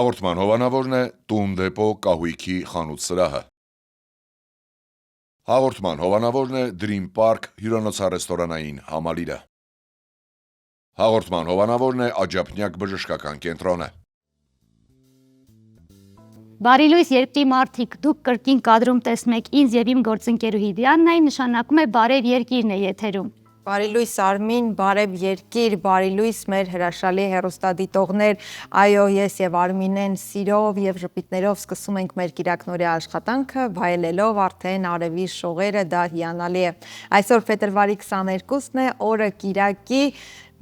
Հաղորդման հովանավորն է «Տուն դեպո» կահույքի խանութ սրահը։ Հաղորդման հովանավորն է Dream Park հյուրանոցառեստորանային համալիրը։ Հաղորդման հովանավորն է Աջափնյակ բժշկական կենտրոնը։ Բարի լույս երկրի մարդիկ, դուք կրկին կադրում տեսնում եք ինձ եւ իմ գործընկերուհի Դիանային, նշանակում է Բարև երկիրն է եթերում։ Բարի լույս Արմին, բարև երկիր, բարի լույս մեր հրաշալի հեռուստադիտողներ, այո ես եւ Արմինեն սիրով եւ ժպիտներով սկսում ենք մեր կիրակնօրյա աշխատանքը, վայելելով արդեն արևի շողերը, դա հիանալի է։ Այսօր փետրվարի 22-ն է, օրը կիրակի,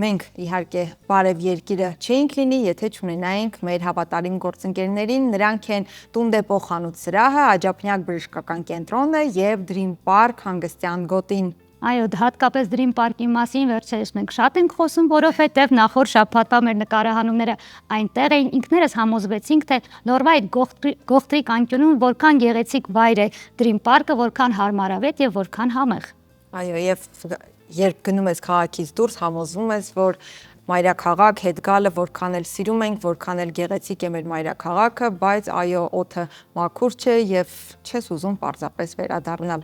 մենք իհարկե բարև երկիրը չէինք լինի, եթե չունենայինք մեր հավատարիմ գործընկերներին, նրանք են Տուն դեպո խանութ սրահը, Աջափնյակ բժշկական կենտրոնը եւ Dream Park հանգստյան գոտին։ Այո, հատկապես Dream Park-ի մասին վերջերս մենք շատ ենք խոսում, որովհետև նախորդ շաբաթվա մեր նկարահանումները այնտեղ էին, ինքներս համոզվեցինք, թե լորվա այդ գողտրիկ անկյունում որքան գեղեցիկ վայր է Dream Park-ը, որքան հարմարավետ եւ որքան համեղ։ Այո, եւ երբ գնում ես քաղաքից դուրս, համոզվում ես, որ մայրաքաղաք հետ գալը որքան էլ սիրում ենք, որքան էլ գեղեցիկ է մեր մայրաքաղաքը, բայց այո, օդը մաքուր չէ եւ չես ուզում պարզապես վերադառնալ։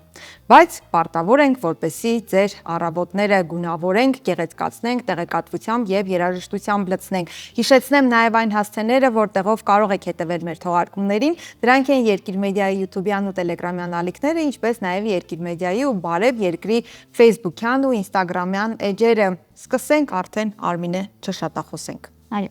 Բայց պարտավոր ենք, որպեսզի ձեր առավոտները գունավորենք, գեղեցկացնենք, տեղեկատվությամբ եւ երաժշտությամբ լցնենք։ Հիշեցնեմ նաեւ այն հասցեները, որտեղով կարող եք հետևել մեր թողարկումներին, դրանք են Երկիր մեդիայի YouTube-յան ու Telegram-յան ալիքները, ինչպես նաեւ Երկիր մեդիայի ու Բարև երկրի Facebook-յան ու Instagram-յան էջերը։ Սկսենք արդեն Արմինե չշատախոսենք։ Այո։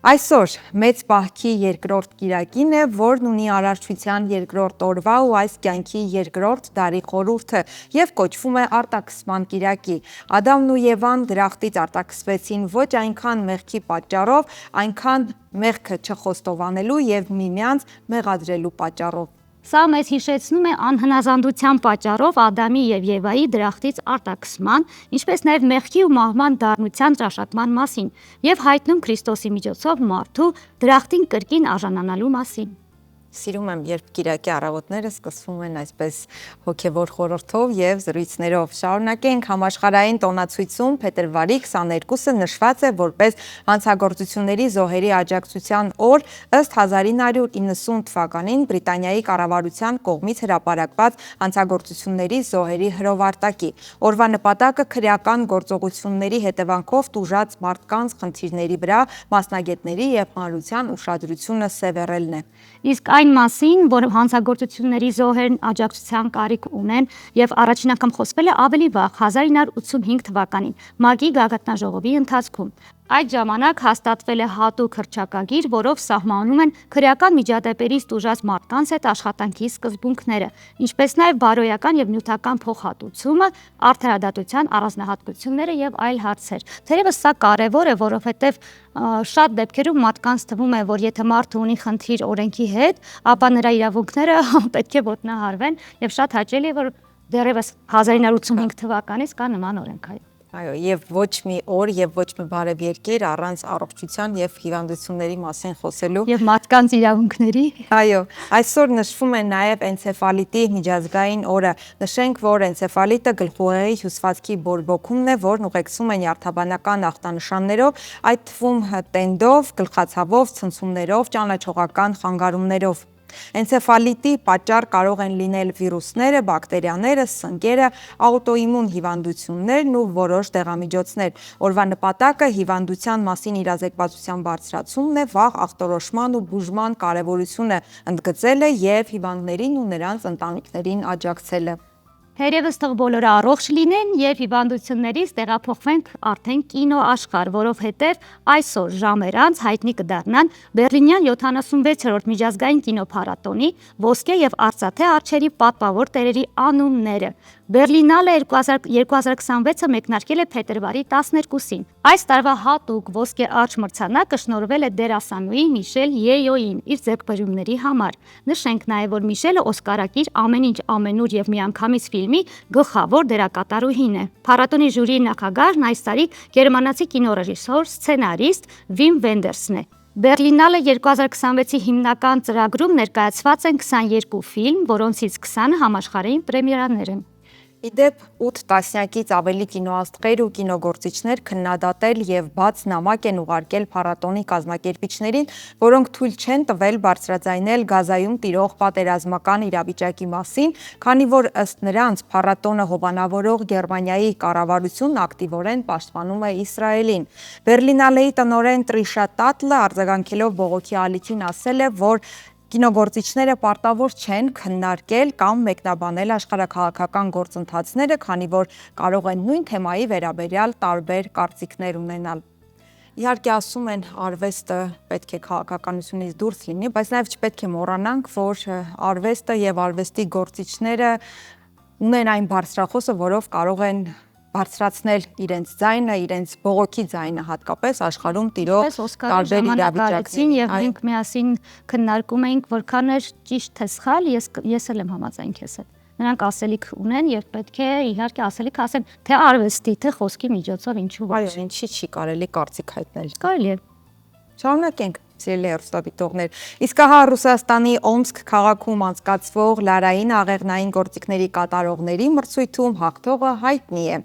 Այսօր մեծ պահքի երկրորդ կիրակին է, որն ունի Արարչության երկրորդ օրվա ու այս կյանքի երկրորդ դարի խորհուրդը եւ կոչվում է արտաքսման կիրակի։ Ադամն ու Եվան դրախտից արտաքսվեցին ոչ այնքան մեղքի պատճառով, այնքան մեղքը չխոստովանելու եւ միմյանց մեղադրելու պատճառով։ Սա մեզ հիշեցնում է անհնազանդության պատճառով Ադամի եւ Եվայի դրախտից արտաքսման, ինչպես նաեւ մեղքի ու մահվան դառնության ճաշակման մասին եւ հայտնում Քրիստոսի միջոցով մարդու դրախտին կրկին արժանանալու մասին։ Սիրում եմ, երբ կիրակի առավոտները սկսվում են այսպես հոգևոր խորհրդով եւ զրույցներով։ Շարունակենք համաշխարհային տոնացույցում փետրվարի 22-ը նշված է որպես հանցագործությունների զոհերի աջակցության օր, ըստ 1990 թվականին Բրիտանիայի կառավարության կողմից հրապարակված հանցագործությունների զոհերի հրովարտակի։ Օրվա նպատակը քրեական գործողությունների հետևանքով տուժած մարդկանց խնդիրների վրա մասնագետների եւ հանրության ուշադրությունը սևեռելն է։ Իսկ այն մասին, որ հանցագործությունների զոհերն աջակցության կարիք ունեն եւ առաջին անգամ խոսվել է ավելի վաղ 1985 թվականին ՄԱԿ-ի գագաթնաժողովի ընթացքում։ Այդ ժամանակ հաստատվել է հատուկ հռչակագիր, որով սահմանում են քրեական միջադեպերից տուժած մարդկանց հետ աշխատանքի սկզբունքները, ինչպես նաև բարոյական եւ նյութական փոխհատուցումը, արդարադատության առանձնահատկությունները եւ այլ հարցեր։ Թերևս սա կարեւոր է, որովհետեւ շատ դեպքերում մարդկանց թվում է, որ եթե մարդը ունի խնդիր օրենքի հետ, ապա նրա իրավունքները պետք է ոտնահարվեն եւ շատ հաճելի է, որ դեռևս 1985 թվականից կա նման օրենք։ Այո, եւ ոչ մի օր եւ ոչ մի բարև երկիր առանց առողջության եւ հիվանդությունների մասին խոսելու եւ մարդկանց իրավունքների։ Այո, այսօր նշվում է նաեւ էնցեֆալիտի միջազգային օրը։ Նշենք, որ էնցեֆալիտը գլխուղեղի հյուսվածքի բորբոքումն է, որն ուղեկցում է նյարդաբանական ախտանշաններով, այդ թվում տենդով, գլխացավով, ցնցումներով, ճանաչողական խանգարումներով։ Էնցեֆալիտի պատճառ կարող են լինել վիրուսները, բակտերիաները, սնկերը, աուտոիմուն հիվանդություններն ու որոշ դեղամիջոցներ։ Օրվա նպատակը հիվանդության մասին իրազեկվածության բարձրացումն է, վաղ ախտորոշման ու բուժման կարևորությունը ընդգծելը եւ հիվանդներին ու նրանց ընտանիքներին աջակցելը։ Թերևս թող բոլորը առողջ լինեն եւ հիվանդություններից տեղափոխվենք արդեն կինոաշխարհ, որովհետեւ այսօր ժամեր անց հայտնի կդառնան Բեռլինյան 76-րդ միջազգային կինոփառատոնի ոսկե եւ արծաթե արջերի պատվավոր տերերի անունները։ Բեռլինալը 2026-ը մեկնարկել է փետրվարի 12-ին։ Այս տարվա հատուկ ոսկե արջ մրցանակը շնորհվել է դերասանուհի Միշել Յեյոին իր ձեռքբերումների համար։ Նշենք նաեւ, որ Միշելը օսկարակիր Ամեն ինչ ամենուր եւ միանգամից ֆիլմի գլխավոր դերակատարուհին է։ Փառատոնի ժյուրիի նախագահն այս տարի գերմանացի կինոռեժիսոր, սցենարիստ Վիմ Վենդերսն է։ Բեռլինալը 2026-ի հիմնական ծրագրում ներկայացված են 22 ֆիլմ, որոնցից 20-ը համաշխարհային պրեմիերաներ են։ Իդեպ 8 տասնյակից ավելի կինոաստղեր ու կինոգործիչներ քննադատել եւ բաց նամակ են ուղարկել փառատոնի կազմակերպիչներին, որոնք թույլ չեն տվել բարձրաձայնել Գազայում տիրող պատերազմական իրավիճակի մասին, քանի որ ըստ նրանց փառատոնը հովանավորող Գերմանիայի կառավարությունն ակտիվորեն պաշտպանում է Իսրայելին։ Բերլինալեի տնօրեն Տրիշա Տատլը արձագանքելով բողոքի ալիքին ասել է, որ կինոգործիչները պարտավոր չեն քննարկել կամ մեկնաբանել աշխարհաքաղաքական գործընթացները, քանի որ կարող են նույն թեմայի վերաբերյալ տարբեր կարծիքներ ունենալ։ Իհարկե ասում են արվեստը պետք է քաղաքականությունից դուրս լինի, բայց նաև չպետք է մոռանանք, որ արվեստը եւ արվեստի գործիչները ունեն այն բարձրախոսը, որով կարող են բարձրացնել իրենց ձայնը, իրենց բողոքի ձայնը հատկապես աշխարհում տիրող տարբեր իրավիճակներին եւ մենք միասին քննարկում էինք որքան է ճիշտ թե սխալ, ես էլ եմ համաձայն քեզ հետ։ Նրանք ասելիք ունեն եւ պետք է իհարկե ասելիք ասեն թե արվեստի, թե խոսքի միջոցով ինչու ոչ։ Այո, ինչի չի կարելի կարծիք հայտնել։ Կարելի է։ Շարունակենք սիրելի հեռուստադիտողներ։ Իսկ հա Ռուսաստանի Օմսկ քաղաքում անցկացվող լարային աղեղնային գործիքների կատարողների մրցույթում հաղթողը հայտնի է։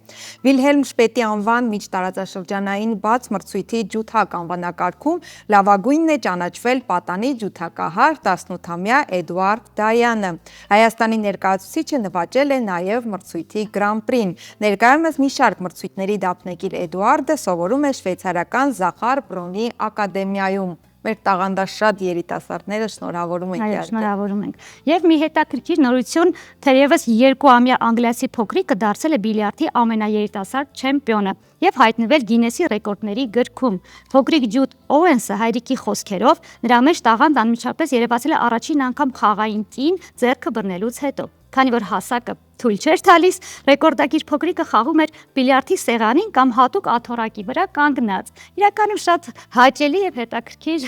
Վիլհելմ Շպետի անվան միջտարածաշրջանային բաց մրցույթի ջութակ անվանակարգում լավագույնն է ճանաչվել պատանի ջութակահար 18-ամյա Էդուարդ Դայանը։ Հայաստանի ներկայացուցիչը նվաճել է նաև մրցույթի Գրան-պրին։ Ներկայումս մի շարք մրցույթների դափնեկիր Էդուարդը սովորում է շվեյցարական Զախար Բրոնի ակադեմիայում։ Մեր տաղանդաշատ երիտասարդները շնորհավորում ենք։ Այո, շնորհավորում ենք։ Եվ մի հետաքրքիր նորություն, թերևս 2-ամյա անգլիացի փոքրիկը դարձել է բիլիարդի ամենաերիտասարդ չեմպիոնը եւ հայտնվել Գինեսի ռեկորդների գրքում։ Փոքրիկ Ջուդ Օուենսը հայրիկի խոսքերով նրա մեջ տաղանդ անմիջապես երևացել է առաջին անգամ խաղային կին ձեռքը բռնելուց հետո։ Քանի որ հասակը թույլ չէր տալիս, ռեկորդակիր փոքրիկը խաղում էր բիլիարդի սեղանին կամ հատուկ աթոռակի վրա կանգնած։ Իրականում շատ հաճելի եւ հետաքրքիր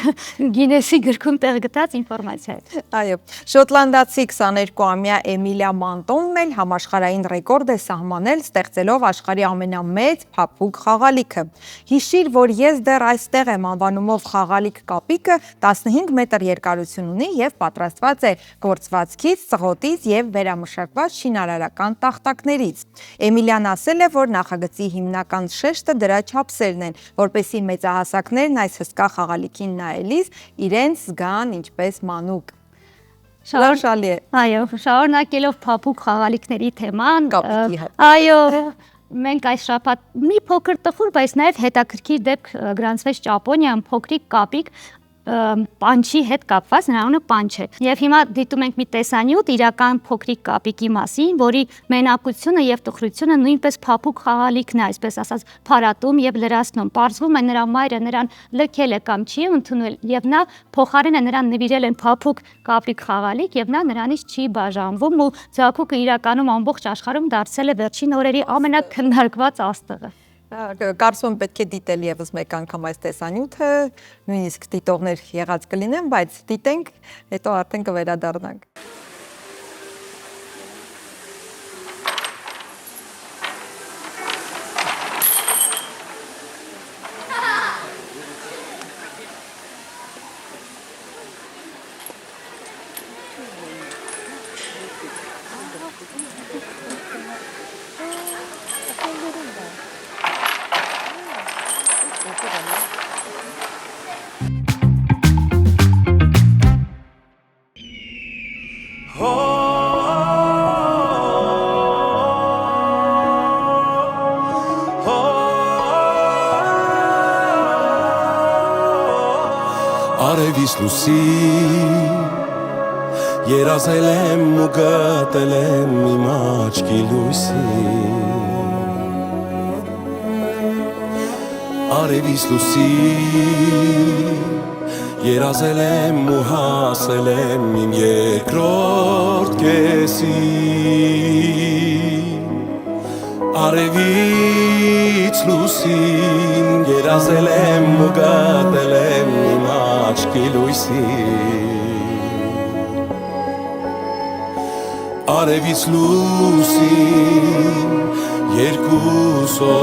Գինեսի գրքում տեղ գտած ինֆորմացիա է։ Այո, շոտլանդացի 22-ամյա Էմիլիա Մանտոնն էլ համաշխարհային ռեկորդ է սահմանել, ստեղծելով աշխարհի ամենամեծ փափուկ խաղալիքը։ Հիշիր, որ ես դեռ այստեղ եմ անվանումով խաղալիք կապիկը 15 մետր երկարություն ունի եւ պատրաստված է գործվածքից, ծղոտից եւ վերամշակված շինարարական տախտակներից։ Էմիլիան ասել է, որ նախագծի հիմնական շեշտը դրա չափսերն են, որպեսզի մեծահասակներն այս հսկա խաղալիքին նայելիս իրենց զգան ինչպես մանուկ։ Շարունակալի է։ Այո, շարունակելով փափուկ խաղալիքների թեման, Կապիկի հետ։ այո, մենք այս շաբաթ մի փոքր տխուր, բայց նաև հետաքրքիր դեպք գրանցվեց Ճապոնիայում, փոքրիկ կապիկ Պանչի հետ կապված, նրա անունը Պանչ է։ Եվ հիմա դիտում ենք մի տեսանյութ իրական փոքրիկ կապիկի մասին, որի մենակությունը եւ տխրությունը նույնպես փափուկ խաղալիքն է, այսպես ասած, փարատում եւ լրացնում։ Պարզվում է նրա մայրը նրան լքել է կամ չի ընդունել եւ նա փոխարենը նրան նվիրել են փափուկ կապիկ խաղալիք եւ նա նրանից չի բաժանվում ու ձագուկը իրականում ամբողջ աշխարհում դարձել է վերջին օրերի ամենաքննարկված աստղը։ Կարծում եմ պետք է դիտել եւս մեկ անգամ այս տեսանյութը, նույնիսկ դիտողներ եղած կլինեն, բայց դիտենք, հետո արդեն կվերադառնանք։ Արևիս լուսի երազել եմ ու գտել եմ իմ աչքի լույսի Արևիս լուսի երազել եմ ու հասել եմ իմ երկրորդ կեսի Արևից լուսին երազել եմ ու գտել եմ իմ աչքի լույսի Արևից լուսին երկուսով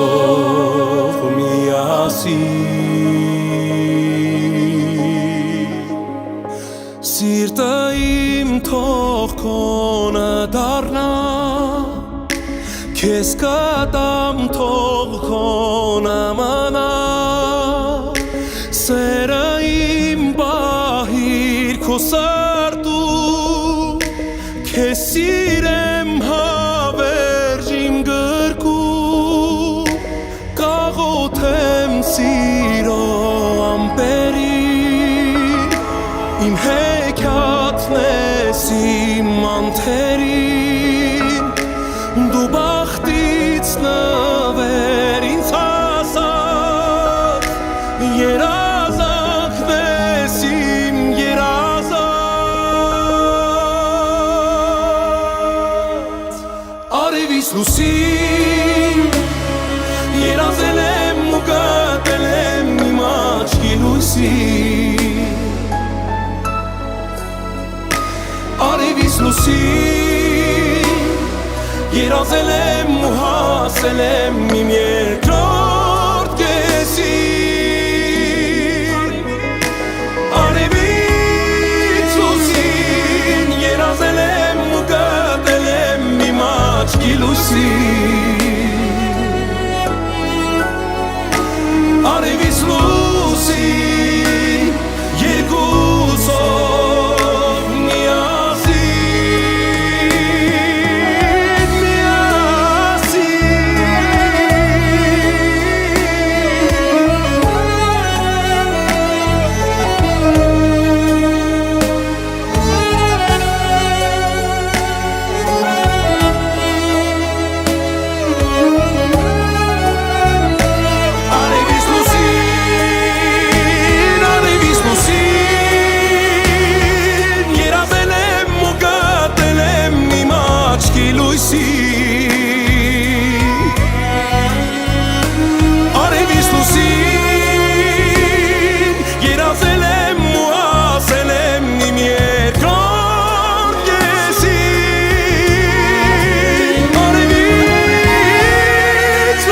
միասին Սիրտը իմ թող քոնը դառնա Քեզ կատամ թող քոն ամանա Սերը իմ բահիր քո սարտու Քեզ սիրեմ հավերժ իմ գրկու Կաղոթեմ սիրո ամպերին Իմ հեքիաթն ես իմ անթերին Դու բախտից նվեր ինձ հասած Երազանքն ես իմ երազած Արևից լուսին երազել եմ ու գտել եմ իմ աչքի լույսին Արևից լուսին երազել եմ ու հասել եմ իմ երկրորդ կեսին Արևից լուսին երազել եմ ու գտել եմ իմ աչքի լույսին Արևից լուսին երկուսով Արևից լուսին երազել եմ ու հասել եմ իմ երկրորդ կեսին Արևից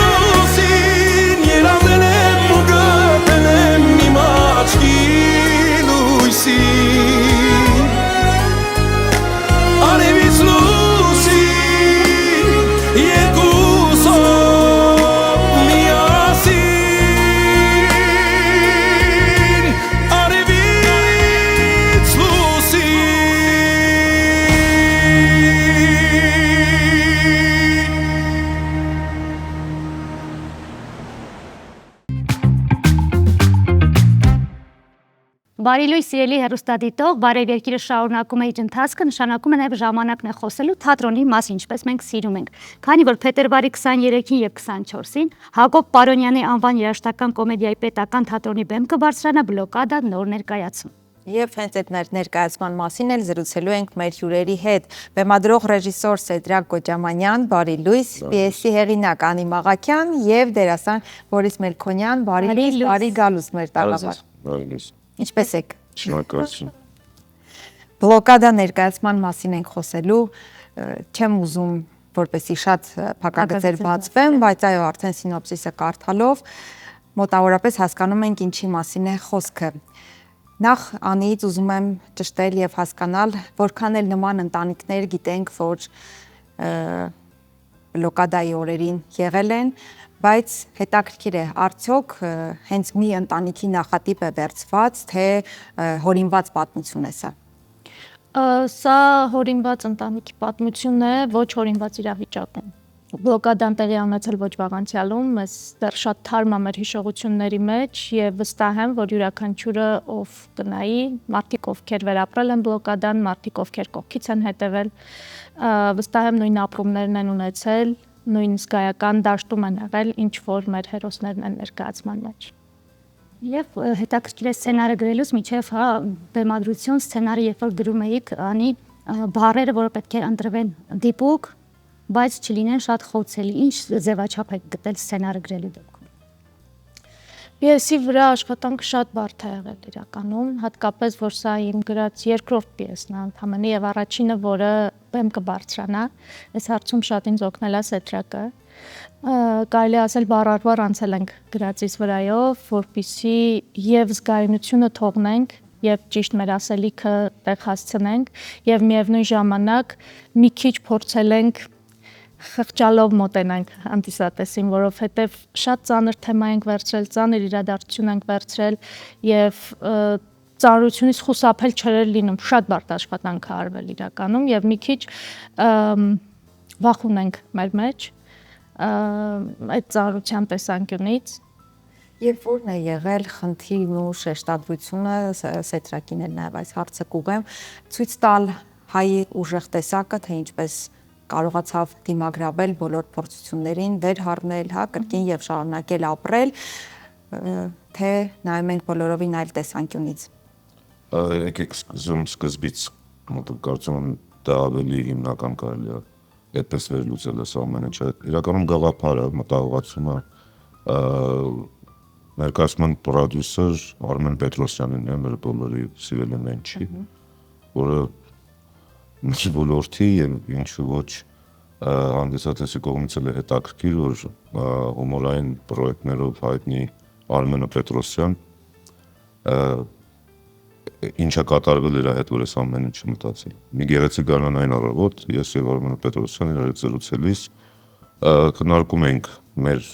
լուսին երազել եմ ու գտել եմ իմ աչքի լույսին Արևից Բարի լույս սիրելի հեռուստադիտող, Բարև երկիրը շարունակում է իր ընթացքը, նշանակում է նաև ժամանակն է խոսելու թատրոնի մասին, ինչպես մենք սիրում ենք։ Քանի որ փետրվարի 23-ին եւ 24-ին Հակոբ Պարոնյանի անվան երաժշտական կոմեդիայի պետական թատրոնի բեմ կբարձրանա Բլոկադա նոր ներկայացում։ Եվ հենց այդ ներկայացման մասին էլ զրուցելու ենք մեր հյուրերի հետ։ Բեմադրող ռեժիսոր Սեդրակ Գոջամանյան, բարի լույս, պիեսի հեղինակ Անի Մաղաքյան եւ դերասան Բորիս Մելքոնյան, բարի լույս, բարի գալուս մեր տաղավար։ Ինչպե՞ս եք։ Շնորհակալություն։ Բլոկադա ներկայացման մասին ենք խոսելու, չեմ ուզում որպեսի շատ փակագծեր բացվեն, բայց այո, արդեն սինոպսիսը կարդալով մոտավորապես հասկանում ենք ինչի մասին է խոսքը։ Նախ Անիից ուզում եմ ճշտել եւ հասկանալ, որքան էլ նման ընտանիքներ գիտենք, որ բլոկադայի օրերին եղել են, բայց հետաքրքիր է, արդյոք հենց մի ընտանիքի նախատիպ է վերցված, թե հորինված պատմություն է սա։ Սա հորինված ընտանիքի պատմություն է, ոչ հորինված իրավիճակում։ Բլոկադան տեղի ունեցել ոչ վաղ անցյալում, ես դեռ շատ թարմ եմ մեր հիշողությունների մեջ եւ վստահ եմ, որ յուրաքանչյուրը ով կնայի, մարդիկ ովքեր վերապրել են բլոկադան, մարդիկ ովքեր կողքից են հետևել, վստահ եմ նույն ապրումներն են ունեցել, նույն զգայական դաշտում են եղել, ինչ որ մեր հերոսներն են ներկայացման մեջ։ Եվ հետաքրքիր է սցենարը գրելուց միջև բեմադրություն սցենարը երբ որ գրում էիք, անի բառերը, որը պետք է ընտրվեն դիպուկ, բայց չլինեն շատ խոցելի, ինչ ձևաչափ եք գտել սցենարը գրելու դեպքում։ Պիեսի վրա աշխատանքը շատ բարդ է եղել իրականում, հատկապես որ սա իմ գրած երկրորդ պիեսն է ընդհանրապես եւ առաջինը, որը բեմ կբարձրանա, այս հարցում շատ ինձ օգնել է Սեդրակը։ Կարելի ասել բառարվար անցել ենք գրածից վրայով, որպեսզի եւ զգայունությունը թողնենք եւ ճիշտ մեր ասելիքը տեղ հասցնենք եւ միևնույն ժամանակ մի քիչ փորձել ենք խղճալով մոտենանք հանդիսատեսին, որովհետև շատ ծանր թեմա ենք վերցրել, ծանր իրադարձություն ենք վերցրել եւ ծանրությունից խուսափել չէր լինում, շատ բարդ աշխատանք է արվել իրականում եւ մի քիչ վախ ունենք մեր մեջ այդ ծանրության տեսանկյունից։ Եվ որն է եղել խնդիրն ու շեշտադրությունը, Սեթրակին էլ նաև այս հարցը կուղեմ, ցույց տալ հայի ուժեղ տեսակը, թե ինչպես կարողացավ դիմագրավել բոլոր փորձություններին, վերհառնել, կրկին եւ շարունակել ապրել, թե նայում ենք բոլորովին այլ տեսանկյունից։ Եկեք սկզբից կարծում եմ դա ավելի հիմնական կարելի է այդպես վերլուծել այս ամենը, չէ։ Իրականում գաղափարը, մտահոգացումը ներկայացման պրոդյուսեր Արմեն Պետրոսյանն է, մեր բոլորի սիրելի մենչի, որը մի ոլորտի եւ ինչու ոչ հանդիսատեսի կողմից էլ է հետաքրքիր, որ հումորային պրոյեկտներով հայտնի Արմենը Պետրոսյան ինչա կատարվել իր հետ, որ այս ամենը չմտածել։ Մի գեղեցիկ գարնանային առավոտ ես եւ Արմենը Պետրոսյան իրար հետ զրուցելիս քննարկում ենք մեր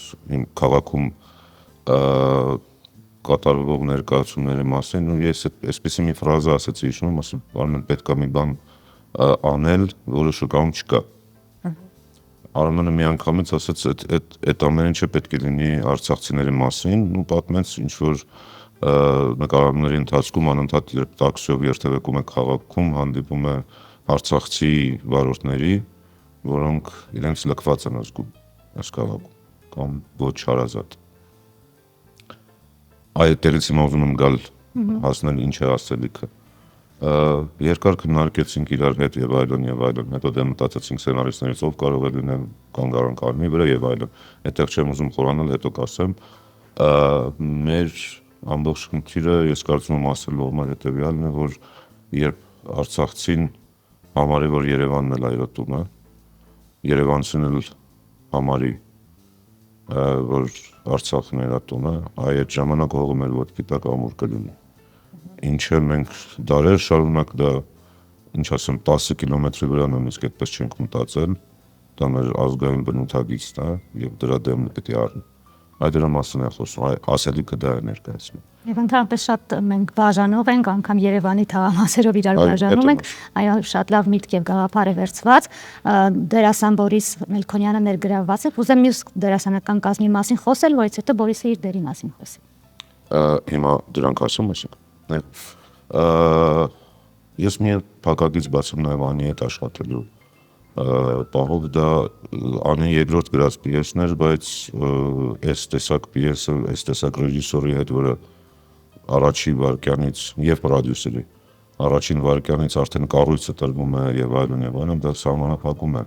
քաղաքում կատարվող ներկայացումների մասին ու ես այսպեսի մի ֆրազա ասացի, հիշում եմ, ասում Արմեն պետք է մի բան անել, որը շուկայում չկա։ Արմենը մի անգամից ասաց այդ ամեն ինչը պետք է լինի արցախցիների մասին ու պատմեց ինչ որ նկարահանումների ընթացքում անընդհատ երբ տաքսիով երթևեկում է քաղաքում հանդիպում է արցախցի վարորդների, որոնք իրենց լքված են զգում այս քաղաքում կամ ոչ հարազատ։ Այդտեղից հիմա ուզում եմ գալ հասնել ինչ է ասելիքը։ Երկար քննարկեցինք իրար հետ եւ այլն, հետո դե մտածեցինք սցենարիստներից ով կարող է լինել կանգառան կազմի վրա եւ այլն։ Այդտեղ չեմ ուզում խորանալ, հետո կասեմ, մեր ամբողջ խնդիրը ես կարծում եմ ասելու համար հետեւյալն է, որ երբ արցախցին համարի, որ Երևանն էլ այո տունը, երևանցին էլ համարի, որ Արցախն է տունը, այդ ժամանակ հողը մեր ոտքի տակ ամուր կլինի։ Ինչը մենք դարեր շարունակ դա, ինչ ասեմ, 10 կիլոմետրի վրա նույնիսկ այդպես չենք մտածել, դա մեր ազգային բնութագիծն է եւ դրա դեմն պետք է առնի։ Այդ դրա մասին է խոսում, ասելիքը դա է ներկայացնում։ Եվ ընդհանրապես շատ մենք բաժանող ենք, անգամ Երևանի թաղամասերով իրար բաժանում ենք, այո, շատ լավ միտք եւ գաղափար է վերցված։ Դերասան Բորիս Մելքոնյանը ներգրավված է, ուզեմ մյուս դերասանական կազմի մասին խոսել, որից հետո Բորիսը իր դերի մասին խոսի։ Հիմա դրանք ասում ես։ Ես մի փակագից բացում նաեւ անի հետ աշխատելու պահով դա անի երկրորդ գրած պիեսն էր, բայց այս տեսակ պիեսը, այս տեսակ ռեժիսորի հետ, որը առաջի վարկյանից եւ պրոդյուսերի առաջին վարկյանից արդեն կառույցը տրվում է եւ այլն, դա սահմանափակում է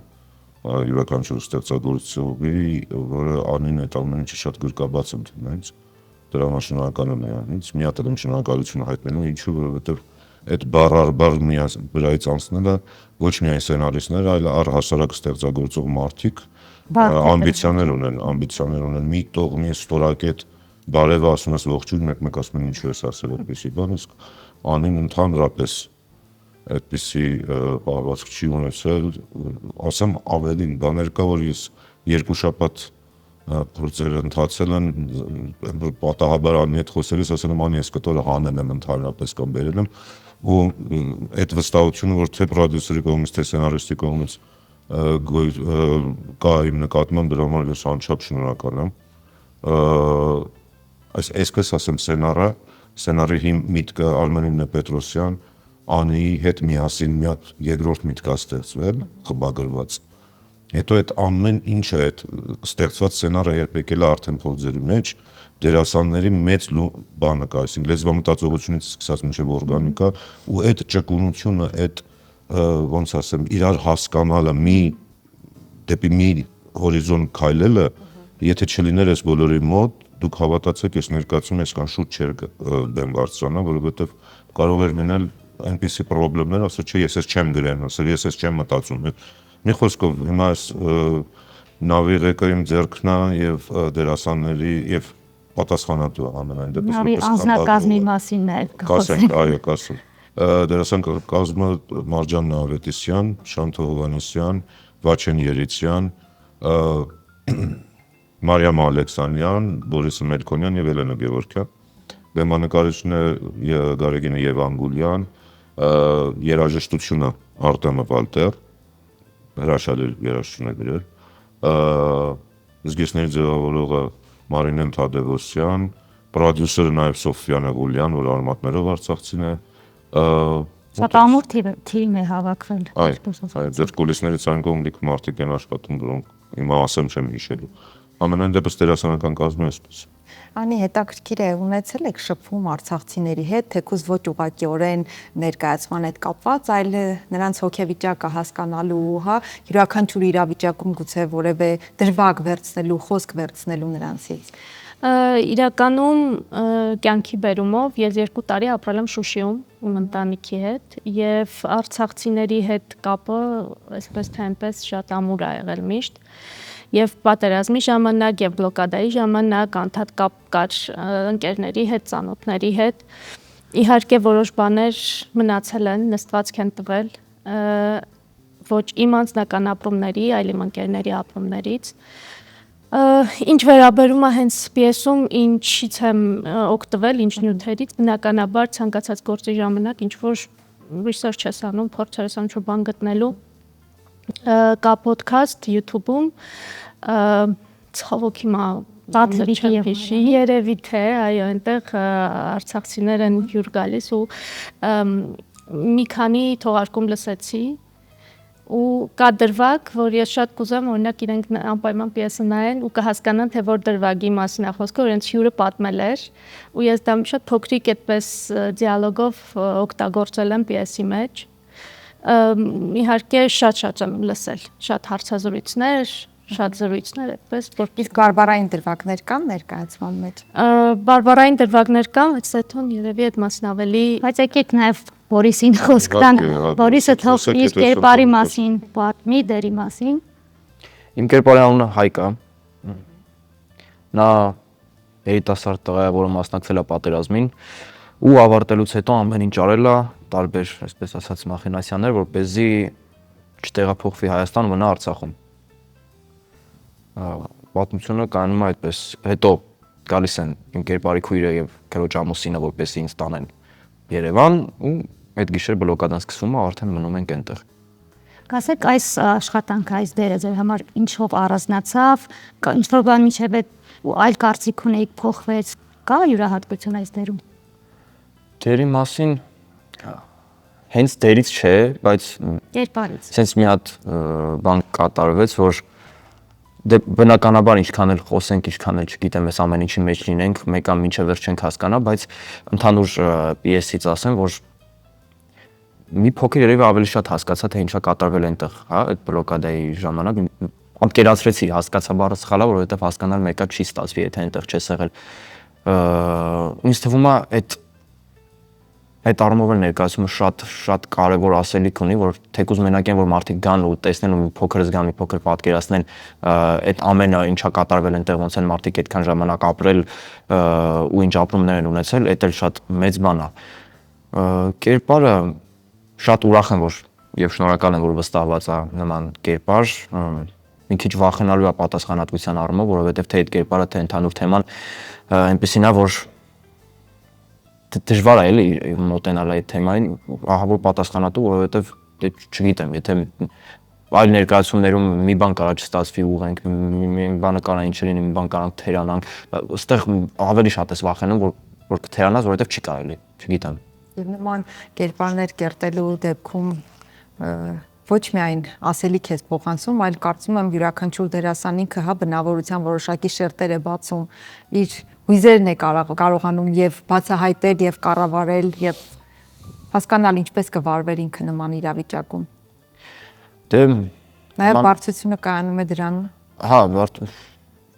յուրաքանչյուր ստեղծագործողի, որը անին այդ ամեն ինչը շատ գրկաբաց ընդունեց, դրա համար շնորհակալ եմ նրանից, մի հատ եմ շնորհակալություն հայտնելու, ինչու, որովհետեւ այդ բառ առ բառ վրայից անցնելը ոչ միայն սցենարիստներ, այլ առհասարակ ստեղծագործող մարդիկ ամբիցիաներ ունեն, մի տողմի ստորակետ բարևը ասում ես ողջույն, մեկ ասում են ինչու ես ասել այդպեսի բան, իսկ անին ընդհանրապես այդպեսի պահվածք չի ունեցել, ասեմ ավելին, բաներ կա, որ ես երկու շաբաթ փորձեր ընթացել են, պատահաբար անի հետ խոսելիս ասել եմ անի ես կտորը հանել եմ ընդհանրապես կամ բերել եմ ու այդ վստահությունը, որ թե պրոդյուսերի կողմից, թե սցենարիստի կողմից կա իմ նկատմամբ, դրա համար ես անչափ շնորհակալ եմ։ Այսպես ասեմ սցենարի միտքը Արմենին Պետրոսյան, Անիի հետ միասին մի հատ երկրորդ միտք է ստեղծվել, խմբագրված։ Հետո այդ ամեն ինչը այդ ստեղծված սցենարը երբ եկել է արդեն փորձերի մեջ, դերասանների մեծ բանը կա, այսինքն լեզվամտածողությունից սկսած մինչև օրգանիկա ու այդ ճկունությունը, այդ ոնց ասեմ, իրար հասկանալը, դեպի մի հորիզոն քայլելը, եթե չլիներ այս բոլորի մոտ, դուք հավատացեք, ես ներկայացում այսքան շուտ չէր դեմ բարձրանա, որովհետև կարող էր լինել այնպիսի խնդիրներ, ասել չէ, ես չեմ գրել, ասել ես չեմ մտածում։ Մի խոսքով հիմա այս նավի ղեկը իմ ձեռքն է եւ դերասանների եւ պատասխանատու ամենայն դեպս նավի անձնակազմի մասին է կասենք, այո, կասենք։ Դերասան կազմը Մարջան Նավետիսյան, Շանթ Հովհաննիսյան, Վաչեն Երիցյան, Մարիամ Ալեքսանյան, Բորիս Մելքոնյան եւ Էլենա Գևորգյան, բեմանկարիչները Գարեգինը Եվանգուլյան, երաժշտությունը Արտեմը Վալտեր, հրաշալի երաժշտություն է գրել, զգեստների ձևավորողը Մարինեն Թադևոսյան, պրոդյուսերը նաեւ Սոֆիան Ղուլյան, որ արմատներով արցախցին է, Շատ ամուր թիմ է հավաքվել։ այ դեռ կուլիսներից այն կողմ լիք մարդիկ են աշխատում, որոնք հիմա ասեմ չեմ հիշելու։ Ամենայն դեպս դերասանական կազմը էսպես։ Անի հետաքրքիր է, ունեցել եք շփում արցախցիների հետ, թեկուզ ոչ ուղղակիորեն ներկայացման հետ կապված, այլ նրանց հոգեվիճակը հասկանալու, հա, յուրաքանչյուր իրավիճակում գուցե որևէ դրվագ վերցնելու, խոսք վերցնելու նրանցից։ Իրականում կյանքի բերումով ես 2 տարի ապրել եմ Շուշիում իմ ընտանիքի հետ եւ արցախցիների հետ կապը այսպես թե այնպես շատ ամուր ա եղել միշտ եւ պատերազմի ժամանակ եւ բլոկադայի ժամանակ անդադ կապ կար ընկերների հետ, ծանոթների հետ։ Իհարկե որոշ բաներ մնացել են, նստվածք են տվել ոչ իմ անձնական ապրումների, այլ իմ ընկերների ապրումներից։ Ինչ վերաբերում է հենց պիեսում, ինչից եմ օգտվել, ինչ նյութերից, բնականաբար ցանկացած գործի ժամանակ ինչ որ research ես անում, փորձ ես անում բան գտնելու, կա podcast YouTube-ում, ցավոք հիմա երևի թե, այո, այնտեղ արցախցիներ են հյուր գալիս ու մի քանի թողարկում լսեցի ու կա դրվագ, որ ես շատ կուզեմ, օրինակ իրենք անպայման պիեսը նայեն ու կհասկանան, թե որ դրվագի մասին է խոսքը, որ իրենց հյուրը պատմել էր ու ես դա շատ փոքրիկ այդպես դիալոգով օգտագործել եմ պիեսի մեջ։ Իհարկե շատ եմ լսել, շատ հարցազրույցներ, շատ զրույցներ այդպես, որ Իսկ բարբարային դրվագներ կան ներկայացման մեջ։ բարբարային դրվագներ կան, բայց Սեթոն երևի այդ մասին ավելի Բայց եկեք նաև Բորիսին խոսք տան։ Բորիսը թող իր կերպարի մասին պատմի, դերի մասին։ Իմ կերպարի անունը Հայկ է։ Նա երիտասարդ տղա է, որը մասնակցել է պատերազմին ու ավարտելուց հետո ամեն ինչ արել է, տարբեր, այսպես ասած, մախինացիաներ, որպեսզի չտեղափոխվի Հայաստան, մնա Արցախում։ Պատմությունը կայանում է այդպես, հետո գալիս են իմ կերպարի քույրը եւ քրոջ ամուսինը, որպեսզի ինձ տանեն Երևան ու այդ գիշեր բլոկադան սկսվում է, արդեն մնում ենք այնտեղ։ Կասեք այս աշխատանքը, այս դերը ձեր համար ինչով առանձնացավ, ինչ որ բան միջև այլ կարծիք ունեիք փոխվեց, կա յուրահատկություն այս դերում։ Դերի մասին հենց դերից չէ, բայց Կերպարից։ sense մի հատ բան կատարվեց, որ դե բնականաբար ինչքան էլ խոսենք, ինչքան էլ չգիտեմ, այս ամեն ինչի մեջ լինենք, մեկ ամ ինչը վերջ չենք հասկանա, բայց ընդհանուր պիեսից ասեմ, որ մի փոքր երևի ավելի շատ հասկացա, թե ինչա կատարվել այնտեղ, հա, այդ բլոկադայի ժամանակ ամկերացրեցի, հասկացա բառը սխալ է, որովհետև հասկանալ մեկը չի ստացվի, եթե այնտեղ չես եղել։ Ինձ թվում է այդ առումով էլ ներկայացումը շատ կարևոր ասելիք ունի, որ թեկուզ մենակ են որ մարդիկ գան ու տեսնեն ու մի փոքր զգան, մի փոքր պատկերացնեն այդ ամենը ինչա կատարվել այնտեղ, ոնց են մարդիկ այդքան ժամանակ ապրել ու ինչ ապրումներ են ունեցել, դա էլ շատ մեծ բան է։ Կերպարը շատ ուրախ եմ, որ եւ շնորհակալ եմ, որ վստահված է նման կերպար, մի քիչ վախենալու է պատասխանատվության առումով, որովհետեւ թե այդ կերպարը, թե ընդհանուր թեման այնպեսին է, որ դժվար է էլի մոտենալ այդ թեմային, ահա որ պատասխանատու, որովհետև չգիտեմ, եթե այլ ներկայացումներում մի բան կարա չստացվի ուղենք, մի բանը կարա ինչ լինի, մի բան կարանք թերանանք, այստեղ ավելի շատ ես վախենում, որ կթերանաս, որովհետև չի կարելի, չգիտեմ։ Եվ նման կերպարներ կերտելու դեպքում ոչ միայն ասելիք ես փոխանցում, այլ կարծում եմ յուրաքանչյուր դերասան ինքը հա բնավորության որոշակի շերտեր է բացում, իր հույզերն է կարողանում եւ բացահայտել եւ կառավարել եւ հասկանալ ինչպես կվարվեր ինքը նման իրավիճակում։ Դե Նաեւ բարձրությունը կայանում է դրանում։ Հա,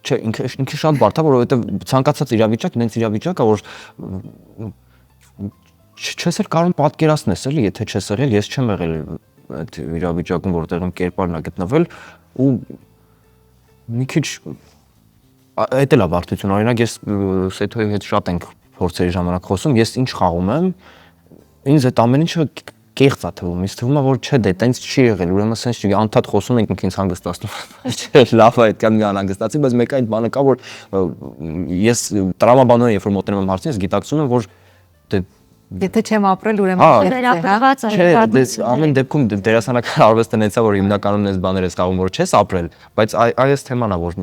չէ, ինքը շատ բարդ է, որովհետեւ ցանկացած իրավիճակ, նենց իրավիճակ է, որ չես էլ կարող պատկերացնես, էլի, եթե չես եղել, ես չեմ եղել այդ իրավիճակում, որտեղ իմ կերպարն է գտնվել ու մի քիչ այդ էլ է բարդություն, օրինակ ես Սեթոյի հետ շատ ենք փորձերի ժամանակ խոսում, ես ինչ խաղում եմ, ինձ այդ ամեն ինչը կեղծ է թվում, ինձ թվում է որ չէ, դե տենց չի եղել, ուրեմն sense չի, անդադ խոսում ենք ինքնից հանգստացնում։ Չէ, լավ է, այդքան մի անհանգստացի, բայց մեկ այն բանը կա, որ ես տրամաբանորեն երբ որ մոտենում եմ հարցին, ես գիտակցում եմ, որ դե Եթե չեմ ապրել, ուրեմն վերապրված է։ չէ, ամեն դեպքում դերասանական արվեստը նեցա, որ հիմնականում այս բաները զգալում որ չես ապրել, բայց այս թեման է, որ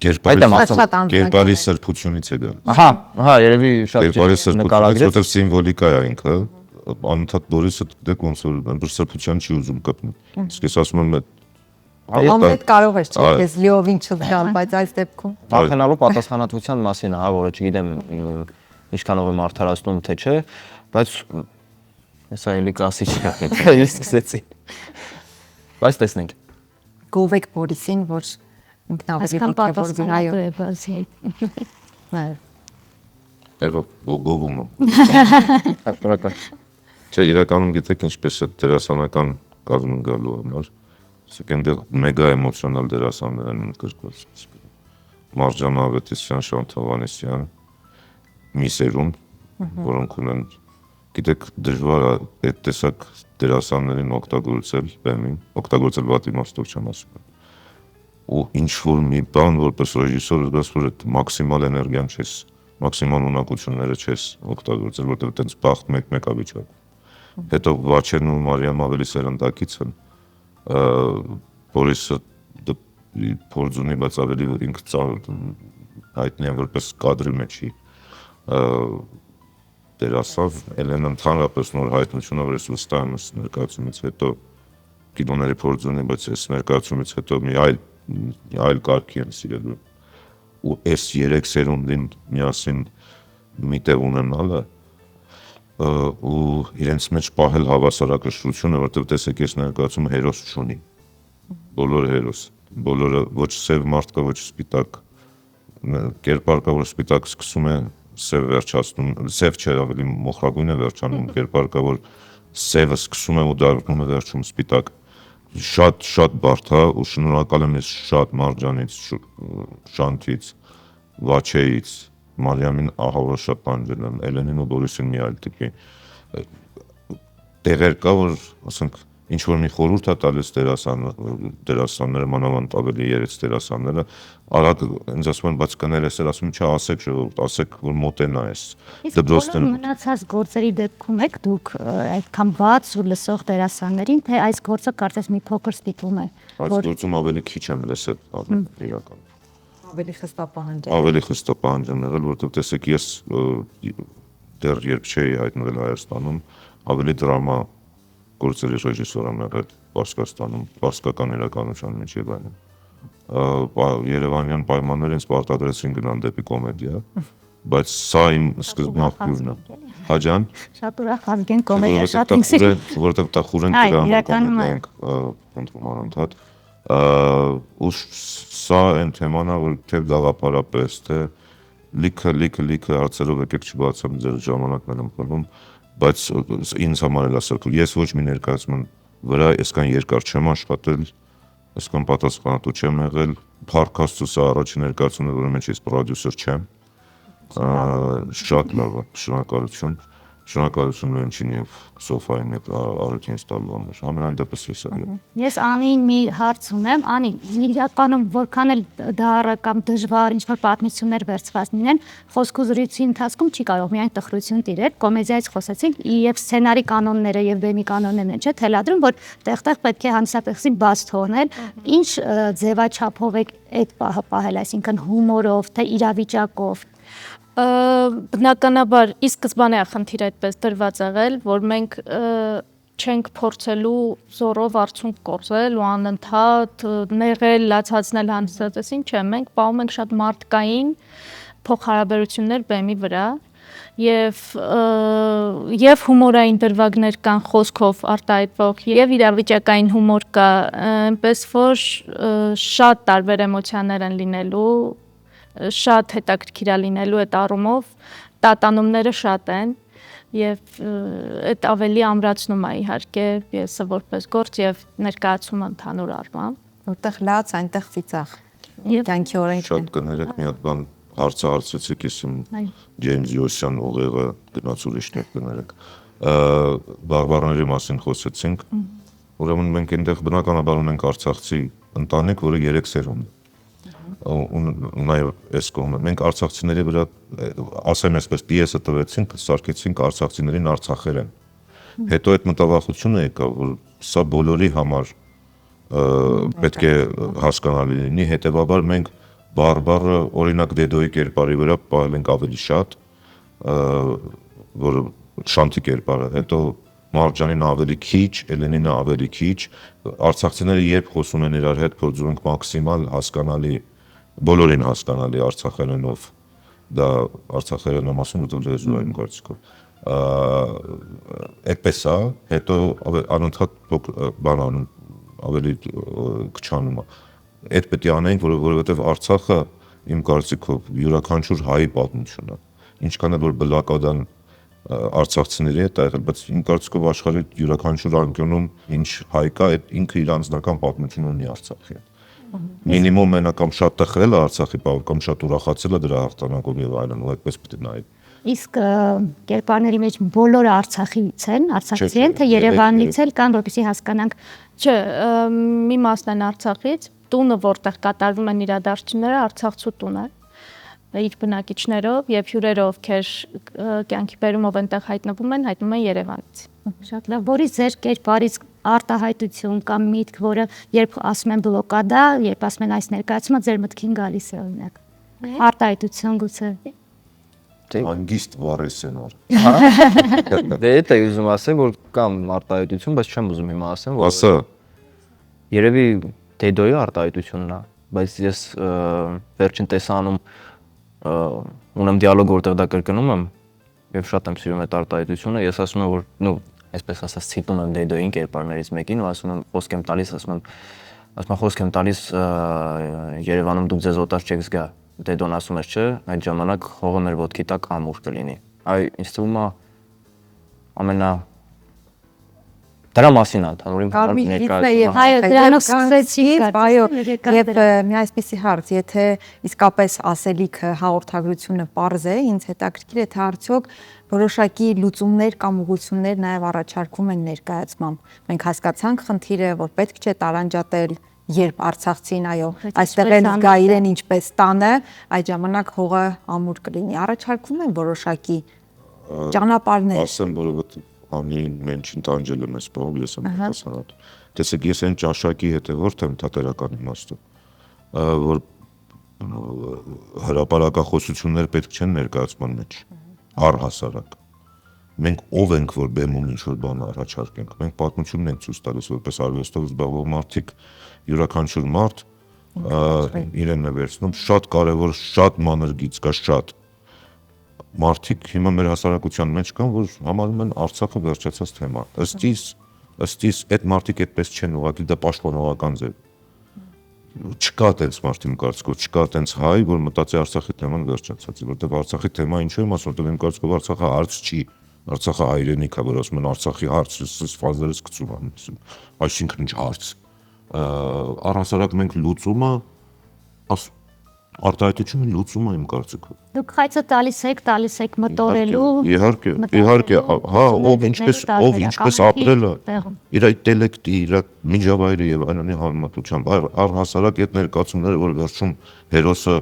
կերպարի սրբությունից է գալիս։ Ահա, երևի շատ Կերպարի սրբությունից, նկարագրեց։ որտեղ սիմվոլիկա է ինքը, անընդհատ Բորիսը դեք ոնց որ այնպես սրբության չի ուզում կպնել։ Իսկ ես ասում եմ Ամենդ կարող ես չէ, ես լիովին չզգալ, բայց այս դեպքում Վախենալու պատասխանատվության մասին, հա, որը չգիտեմ ինչքանով եմ արդարացնում թե չէ, բայց հեսա էլի կասի չի, ես սկսեցի։ Բայց տեսնենք։ գովեք Բորիսին, որ ինքնավերի Այսքան ոգևոր վիրայով։ պատասխանատու է։ Եղավ գովում եմ։ Շնորհակալ։ Չէ, իրականում գիտեք ինչպես է դերասանական կազմում գալու համար։ Իսկ այնտեղ մեգա էմոցիոնալ դերասաններ են ընդգրկված։ Մարջան Ավետիսյան, Շանթ Հովհաննիսյան, մի սերունդ, որոնք ունեն, գիտեք, դժվար է այդ տեսակ դերասաններին օգտագործել բեմին, օգտագործել վատ իմաստով չեմ ասում։ Ու ինչ որ մի բան, որպես ռեժիսոր զգաս, որ այդ մաքսիմալ էներգիան չես, մաքսիմալ ունակությունները չես օգտագործել, որտեղ այդպես բախտ մեկ-մեկ ավիճակ։ Հետո Վաչեն ու Մարիամ ավելի սերնդակից են, Բորիսը փորձ ունի, բայց ավելի ինքը հայտնի է որպես կադրի մեջի դերասան, Էլենան ընդհանրապես նոր հայտնությունը, որ ես վստահ եմ ներկայացումից հետո կինոների փորձ ունի, բայց այս ներկայացումից հետո մի այլ կարգի եմ սիրել ու այս 3 սերունդին միասին միտեղ ունենալը ու իրենց մեջ պահել հավասարակշռությունը, որտեղ տեսեք ես ներկայացումը հերոս չունի, բոլորը հերոս, բոլորը ոչ սև մարդ կա, ոչ սպիտակ, կերպար կա, որ սպիտակ սկսում է սև վերջացնում, սև չէ, ավելի մոխրագույն է վերջանում, կերպար կա, որ սևը սկսում է ու դառնում է վերջում սպիտակ, շատ բարդ է ու շնորհակալ եմ ես շատ Մարջանից, Շանթից, Վաչեից, Մարիամին ահավոր շատ տանջել եմ, Էլենին ու Բորիսին մի այլ տիպի տեղեր կա, որ ասենք ինչ-որ մի խորհուրդ է տալիս դերասանները, մանավանդ ավելի երեց դերասանները, արագ ինձ ասում են, բայց կներես էր, ասում չէ, ասեք ժողովուրդ, ասեք, որ մոտենա ես դպրոցներում։ Իսկ մնացած գործերի դեպքում եք դուք այդքան բաց ու լսող դերասաններին, թե այս գործը կարծես մի փոքր ստիպում է։ Այս գործում ավելի քիչ եմ լսել, իրական։ ավելի խստապահանջ է։ Ավելի խստապահանջ եմ եղել, որովհետև տեսեք ես դեռ երբ չէի հայտնվել Հայաստանում, ավելի դրամա գործերի ռեժիսոր եմ եղել Պարսկաստանում, պարսկական իրականության մեջ եւ այլն։ Երևանյան պայմաններ ինձ պարտադրեցին գնալ դեպի կոմեդիա, բայց սա իմ սկզբնաղբյուրն է։ Հաջան։ Շատ ուրախ ազգեն կոմեդիա շատ ինքսի։ Որովհետև դա խուրեն դրամա կոմեդիա անընդհատ ու սա այն թեման է, որ թե գաղափարապես, թե լիքը հարցերով եկեք չբացեմ ձեր ժամանակն եմ խլում, բայց ինձ համար էլ ասել, ես ոչ մի ներկայացման վրա այսքան երկար չեմ աշխատել, այսքան պատասխանատու չեմ եղել, փառք Աստծո, սա առաջին ներկայացումն է, որի մեջ ես պրոդյուսեր չեմ, շատ լավ է, շնորհակալություն Լենչին եւ Սոֆային եւ Արութին ստալու համար, ամենայն դեպս ես այլ։ Ես Անին մի հարց ունեմ, Անի, իրականում որքան էլ դառը կամ դժվար ինչ-որ պատմություններ վերցված լինեն, խոսք ու զրույցի ընթացքում չի կարող միայն տխրություն տիրել, կոմեդիայից խոսեցինք եւ սցենարի կանոնները եւ բեմի կանոններն են, չէ՞, թելադրում, որ տեղ-տեղ պետք է հանդիսատեսին բաց թողնել, ինչ ձևաչափով է այդ պահը պահել, այսինքն հումորով, թե իրավիճակով։ Բնականաբար ի սկզբանե է խնդիրը այդպես դրված եղել, որ մենք չենք փորձելու զորով արդյունք կորզել ու անընդհատ նեղել, լացածնել հանդիսատեսին, չէ, մենք պահում ենք շատ մարդկային փոխհարաբերություններ բեմի վրա եւ հումորային դրվագներ կան խոսքով արտահայտվող եւ իրավիճակային հումոր կա, այնպես որ շատ տարբեր էմոցիաներ են լինելու, շատ հետաքրքիր է լինելու այդ առումով, տատանումները շատ են եւ այդ ավելի ամրացնում է իհարկե պիեսը որպես գործ եւ ներկայացումը ընդհանուր առմամբ, որտեղ լաց, այնտեղ ծիծաղ։ Կյանքի օրենքն շատ կներեք մի հատ բան հարցեցիք, ես Ջեյմս Յոսյան ուղեղը գնաց ուրիշներ կներեք։ բաղբարների մասին խոսեցինք, ուրեմն մենք այնտեղ բնականաբար ունենք արցախցի ընտանիք, որը 3 սերունդ ու նաև այս կողմը մենք արցախցիների վրա ասեմ այսպես պիեսը տվեցինք, սարքեցինք արցախցիներին արցախերեն։ Հետո այդ մտավախությունը եկավ, որ սա բոլորի համար պետք է հասկանալի լինի, հետևաբար մենք բարբառը օրինակ Դեդոյի կերպարի վրա պահել ենք ավելի շատ, որը շանթի կերպարը, հետո Մարջանին ավելի քիչ, Էլենինը ավելի քիչ, արցախցիները երբ խոսում են իրար հետ փորձում ենք մաքսիմալ հասկանալի, բոլորին հասկանալի արցախերենով, դա արցախերենը մասում ու լեզու այն կարծիքով։ Այդպես է, հետո անընդհատ բան անում, ավելի քչանում է։ Այդ պետք է անենք, որովհետև Արցախը իմ կարծիքով յուրաքանչյուր հայի պատմությունն է, ինչքան էլ որ բլոկադան արցախցիների հետ ա եղել, բայց իմ կարծիքով աշխարհի յուրաքանչյուր անկյունում ինչ հայ կա, այդ ինքը իր անձնական պատմություն ունի Արցախի հետ։ Մինիմում մենակ կամ շատ տխրել է Արցախի բաղ, կամ շատ ուրախացել է դրա հաղթանակով եւ այլն, ու այդպես պետք է նայել։ Իսկ կերպարների մեջ բոլորը Արցախից են, արցախցի են, թե Երևանից էլ կան, որպեսզի հասկանանք։ Չէ, մի մասն են Արցախից, տունը որտեղ կատարվում են իրադարձությունները, Արցախցու տուն է իր բնակիչներով եւ հյուրերով, ովքեր կյանքի բերումով այնտեղ հայտնվում են Երևանից։ Շատ լավ, որից ձեր կերպարից արտահայտություն կամ միտք, որը երբ ասում են բլոկադա, երբ ասում են այս ներկայացումը, ձեր մտքին գալիս է օրինակ։ Արտահայտություն գուցե։ Անգիստ վարեսենար։ Դե դա ուզում ասեմ, որ կամ արտահայտություն, բայց չեմ ուզում հիմա ասեմ, որ Ասա։ երևի Դեդոյի արտահայտությունն է, բայց ես վերջին տեսանում ունեմ դիալոգ, որտեղ դա կրկնում եմ եւ շատ եմ սիրում այդ արտահայտությունը, ես ասում եմ, որ նո, այսպես ասած, ցիտում եմ Դեդոյին կերպարներից մեկին ու ասում եմ, խոսք եմ տալիս, ասում եմ խոսք եմ տալիս Երևանում դուք ձեզ օտար չեք զգա։ Դեդոն ասում էր, չէ, այդ ժամանակ հողը մեր ոտքի տակ ամուր կլինի։ Այ ինձ թվում է ամենա դրա մասին ընդհանուր Այո, դրանով սկսեցինք, այո, եւ մի այսպեսի հարց, եթե իսկապես ասելիքը հաղորդագրությունը པարզ է, ինձ հետաքրքիր է, թե արդյոք որոշակի լուծումներ կամ ուղղություններ նաեւ առաջարկվում են ներկայացմամբ։ Մենք հասկացանք խնդիրը, որ պետք չէ տարանջատել, երբ Արցախցին այո, այստեղ են զգա իրեն ինչպես տանը, այդ ժամանակ հողը ամուր կլինի։ Առաջարկվում են որոշակի ճանապարհներ։ Ասեմ, որովհետեւ Անին մենչին տանջել եմ այս բողոք, ես եմ հասարակ։ Տեսեք, ես այն ճաշակի հետևորդ եմ թատերական իմաստով, որ հրապարակախոսություններ պետք չեն ներկայացման մեջ, առհասարակ։ Մենք ով ենք, որ բեմում ինչ-որ բան առաջարկենք, մենք պատմությունն ենք ցույց տալիս, որպես արվեստով զբաղվող մարդիկ, յուրաքանչյուր մարդ իրեն է վերցնում, շատ կարևոր, շատ մանր գիծ կա, շատ մարդիկ հիմա մեր հասարակության մեջ կան, որ համարում են Արցախը վերջացած թեմա։ Ըստ իս այդ մարդիկ այդպես չեն, ուղղակի դա պաշտպանողական ձև։ Չկա տենց մարդ իմ կարծիքով, չկա տենց հայ, որ մտածի Արցախի թեման վերջացած է, որտեղ Արցախի թեմա ինչու եմ ասում, որտեղ իմ կարծիքով Արցախը հարց չի, Արցախը հայրենիք է, որ ասում են Արցախի հարց, ֆազերից գցում են, այսինքն ինչ հարց։ Առհասարակ մենք լուծումը արտահայտությունը լուծում է իմ կարծիքով։ Դուք խայծը տալիս եք մտորելու։ Իհարկե, հա, ով ինչպես ապրել է, իր ինտելեկտի, իր միջավայրի եւ այլնի համեմատությամբ, առհասարակ այդ ներկայացումները, որ վերջում հերոսը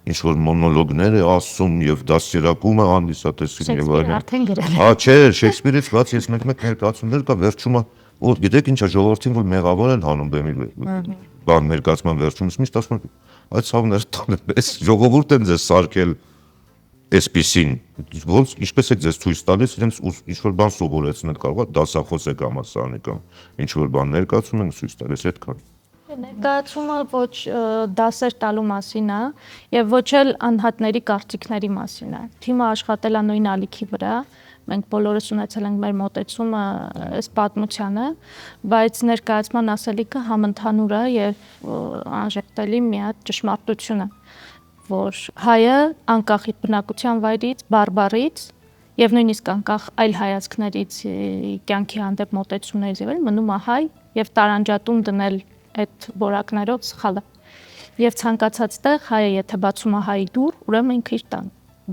ինչ որ մոնոլոգներ է ասում եւ դասերակում է հանդիսատեսին եւ այլն։ Արդեն գրել։ Հա, չէ, Շեքսպիրից բաց ես մեկ ներկայացումներ կա, վերջում է, որ գիտեք ինչա ժողովրդին որ մեղավոր են հանում բեմի բան ներկայացման վերջում, միշտ ասում են այդ ցավները տանեմ, այս ժողովուրդ են ձեզ սարքել այսպիսին, ոնց ինչպես եք ձեզ ցույց տալիս, իրենց ինչ որ բան սովորեցնել կարող է, դասախոս եք համասարանի կամ ինչ որ բան ներկայացում են ցույց տալիս, այդքան։ Ներկայացումը ոչ դասեր տալու մասին է եւ ոչ էլ անհատների կարծիքների մասին է։ Թիմը աշխատել է նույն ալիքի վրա, մենք բոլորս ունեցել ենք մեր մոտեցումը այս պատմությանը, բայց ներկայացման ասելիքը համընդհանուր է եւ անժետելի մի հատ ճշմարտություն է, որ հայը անկախ իր բնակության վայրից, բարբառից եւ նույնիսկ անկախ այլ հայացքներից, կյանքի հանդեպ մոտեցումներից եւ այլն մնում է հայ եւ տարանջատում դնել այդ որակներով սխալ է։ Եվ ցանկացած տեղ հայը եթե բացում է հայի դուռ, ուրեմն ինքը իր տան։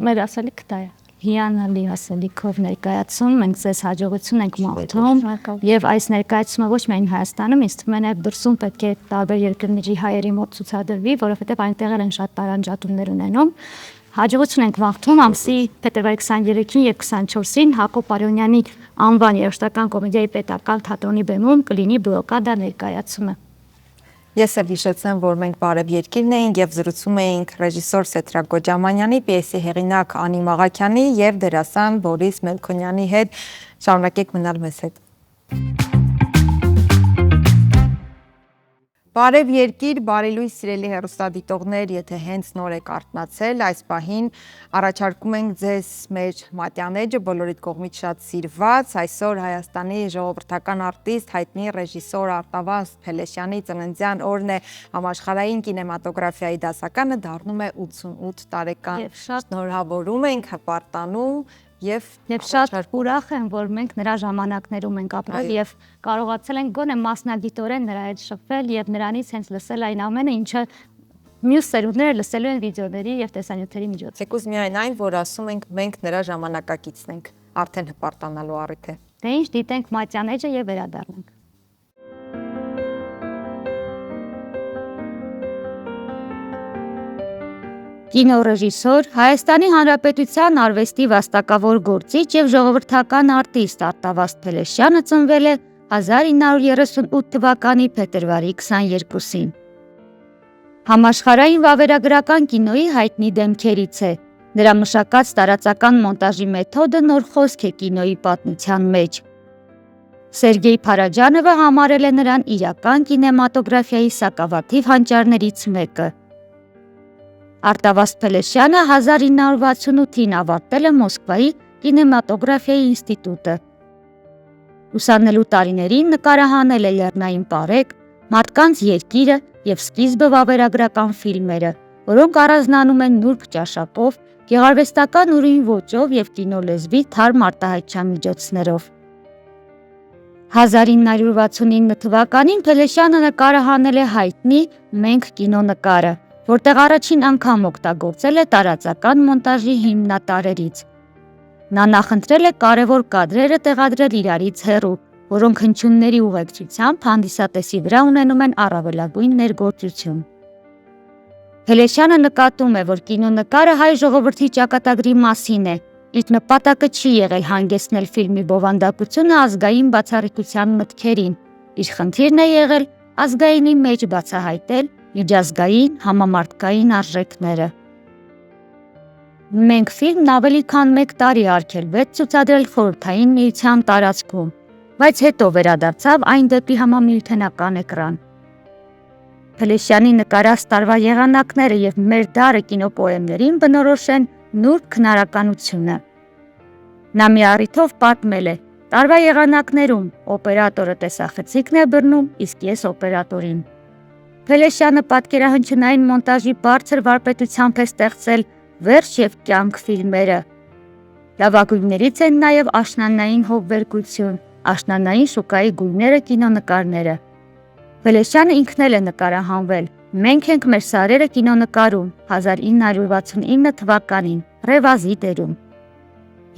Մեր ասելիքը դա է։ հիանալի ասելիքով ներկայացում, մենք ձեզ հաջողություն ենք մաղթում եւ այս ներկայացումը ոչ միայն Հայաստանում, ինձ թվում է նաեւ դրսում պետք է տարբեր երկրների հայերի մոտ ցուցադրվի, որովհետեւ այնտեղ են շատ տարանջատումներ ունենում։ Հաջողություն ենք մաղթում ամսի փետրվարի 23-ին եւ 24-ին Հակոբ Արոնյանի անվան երաժշտական կոմեդիայի պետական թատրոնի բեմում կլինի բլոկադա ներկայացումը։ Ես էլ հիշեցեմ, որ մենք Բարև երկիրն էինք եւ զրուցում էինք ռեժիսոր Սեդրակ Գոջամանյանի, պիեսի հեղինակ Անի Մաղաքյանի եւ դերասան Բորիս Մելքոնյանի հետ։ Շարունակեք մնալ մեզ հետ։ Բարև երկիր, բարելույս սիրելի հեռուստադիտողներ, եթե հենց նոր եք արթնացել, այս պահին առաջարկում ենք ձեզ մեր մատյանեջը, բոլորիդ կողմից շատ սիրված, այսօր Հայաստանի ժողովրդական արտիստ, հայտնի ռեժիսոր Արտավազդ Փելեշյանի ծննդյան օրն է, համաշխարհային կինեմատոգրաֆիայի դասականը դառնում է 88 տարեկան։ Շնորհավորում ենք, հպարտանում Եվ շատ ուրախ եմ, որ մենք նրա ժամանակներում ենք ապրել եւ կարողացել ենք գոնե մասնագիտորեն նրա հետ շփվել եւ նրանից հենց լսել այն ամենը, ինչը մյուս սերունդները լսելու են վիդեոների եւ տեսանյութերի միջոցով։ Թեկուզ միայն այն, որ ասում ենք մենք նրա ժամանակակիցն ենք, արդեն հպարտանալու առիթ է։ Դե ինչ դիտենք մատյանեջը եւ վերադառնանք։ Կինոռեժիսոր, Հայաստանի Հանրապետության արվեստի վաստակավոր գործիչ եւ ժողովրդական արտիստ Արտավազդ Փելեշյանը ծնվել է 1938 թվականի փետրվարի 22-ին։ Համաշխարհային վավերագրական կինոյի հայտնի դեմքերից է։ Նրա մշակած տարածական մոնտաժի մեթոդը նոր խոսք է կինոյի պատմության մեջ։ Սերգեյ Փարաջանովը համարել է նրան իրական կինեմատոգրաֆիայի սակավաթիվ հանճարներից մեկը։ Արտավազդ Փելեշյանը 1968-ին ավարտել է Մոսկվայի կինեմատոգրաֆիայի ինստիտուտը։ Ուսանելու տարիներին նկարահանել է Լեռնային պարեկ, Մարդկանց երկիրը եւ սկիզբը վավերագրական ֆիլմերը, որոնք առանձնանում են նուրբ ճաշակով, գեղարվեստական ուրույն ոճով եւ կինոլեզվի թարմ արտահայտչական միջոցներով։ 1969 թվականին Փելեշյանը նկարահանել է հայտնի «Մենք» կինոնկարը, որտեղ առաջին անգամ օգտագործել է տարածական մոնտաժի հիմնատարրերից։ Նա նախընտրել է կարևոր կադրերը տեղադրել իրարից հեռու, որոնք հնչյունների ուղեկցությամբ հանդիսատեսի վրա ունենում են առավելագույն ներգործություն։ Փելեշյանը նկատում է, որ կինոնկարը հայ ժողովրդի ճակատագրի մասին է, իր նպատակը չի եղել հանգեցնել ֆիլմի բովանդակությունը ազգային բացառիկության մտքերին, իր խնդիրն է եղել ազգայինի մեջ բացահայտել միջազգային համամարտկային արժեքները։ «Մենք» ֆիլմն ավելի քան 1 տարի արգելվեց ցուցադրել Խորհրդային Միության տարածքում, բայց հետո վերադարձավ այն դեպի համամիութենական էկրան։ Փելեշյանի նկարած տարվա եղանակները եւ մեր դարը կինոպոեմներին բնորոշ են նուրբ քնարականությունը։ Նա մի առիթով պատմել է. «Տարվա եղանակներում օպերատորը տեսախցիկն է բռնում, իսկ ես օպերատորին»։ Փելեշյանը պատկերահնչյունային մոնտաժի բարձր վարպետությամբ է ստեղծել «Վերջ եւ կյանք» ֆիլմերը։ Լավագույններից են նաև «Աշնանային հովվերգություն», «Աշնանային շուկայի գույները» կինոնկարները։ Փելեշյանը ինքն էլ է նկարահանվել «Մենք ենք մեր սարերը» կինոնկարում 1969 թվականին Ռևազի դերում։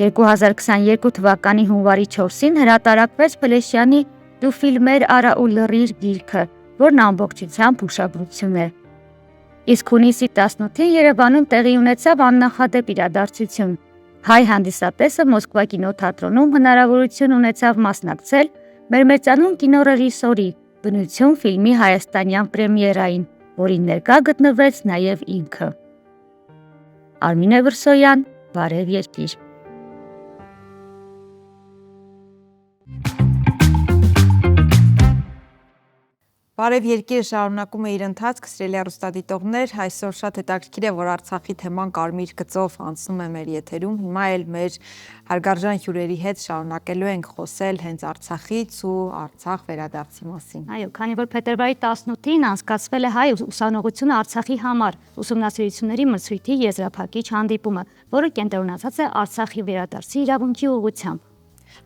2022 թվականի հունվարի 4-ին հրատարակվեց Փելեշյանի «Դու ֆիլմեր արա ու լռիր» գիրքը, որն ամբողջությամբ ուշագրություն է։ Իսկ հունիսի 18-ին Երևանում տեղի ունեցավ աննախադեպ իրադարձություն։ Հայ հանդիսատեսը Մոսկվա կինոթատրոնում հնարավորություն ունեցավ մասնակցել մեր մեծանուն կինոռեժիսորի «Բնություն» ֆիլմի հայաստանյան պրեմիերային, որին ներկա գտնվեց նաև ինքը։ Արմինե Վրսոյան, Բարև երկիր։ Բարև երկիրը շարունակում է իր ընթացքը, սիրելի հեռուստադիտողներ, այսօր շատ հետաքրքիր է, որ Արցախի թեման կարմիր գծով անցնում է մեր եթերում, հիմա էլ մեր հարգարժան հյուրերի հետ շարունակելու ենք խոսել հենց Արցախից ու Արցախ վերադարձի մասին։ Այո, քանի որ փետրվարի 18-ին անցկացվել է հայ ուսանողությունը Արցախի համար ուսումնասիրությունների մրցույթի եզրափակիչ հանդիպումը, որը կենտրոնացած է Արցախի վերադարձի իրավունքի ուղղությամբ։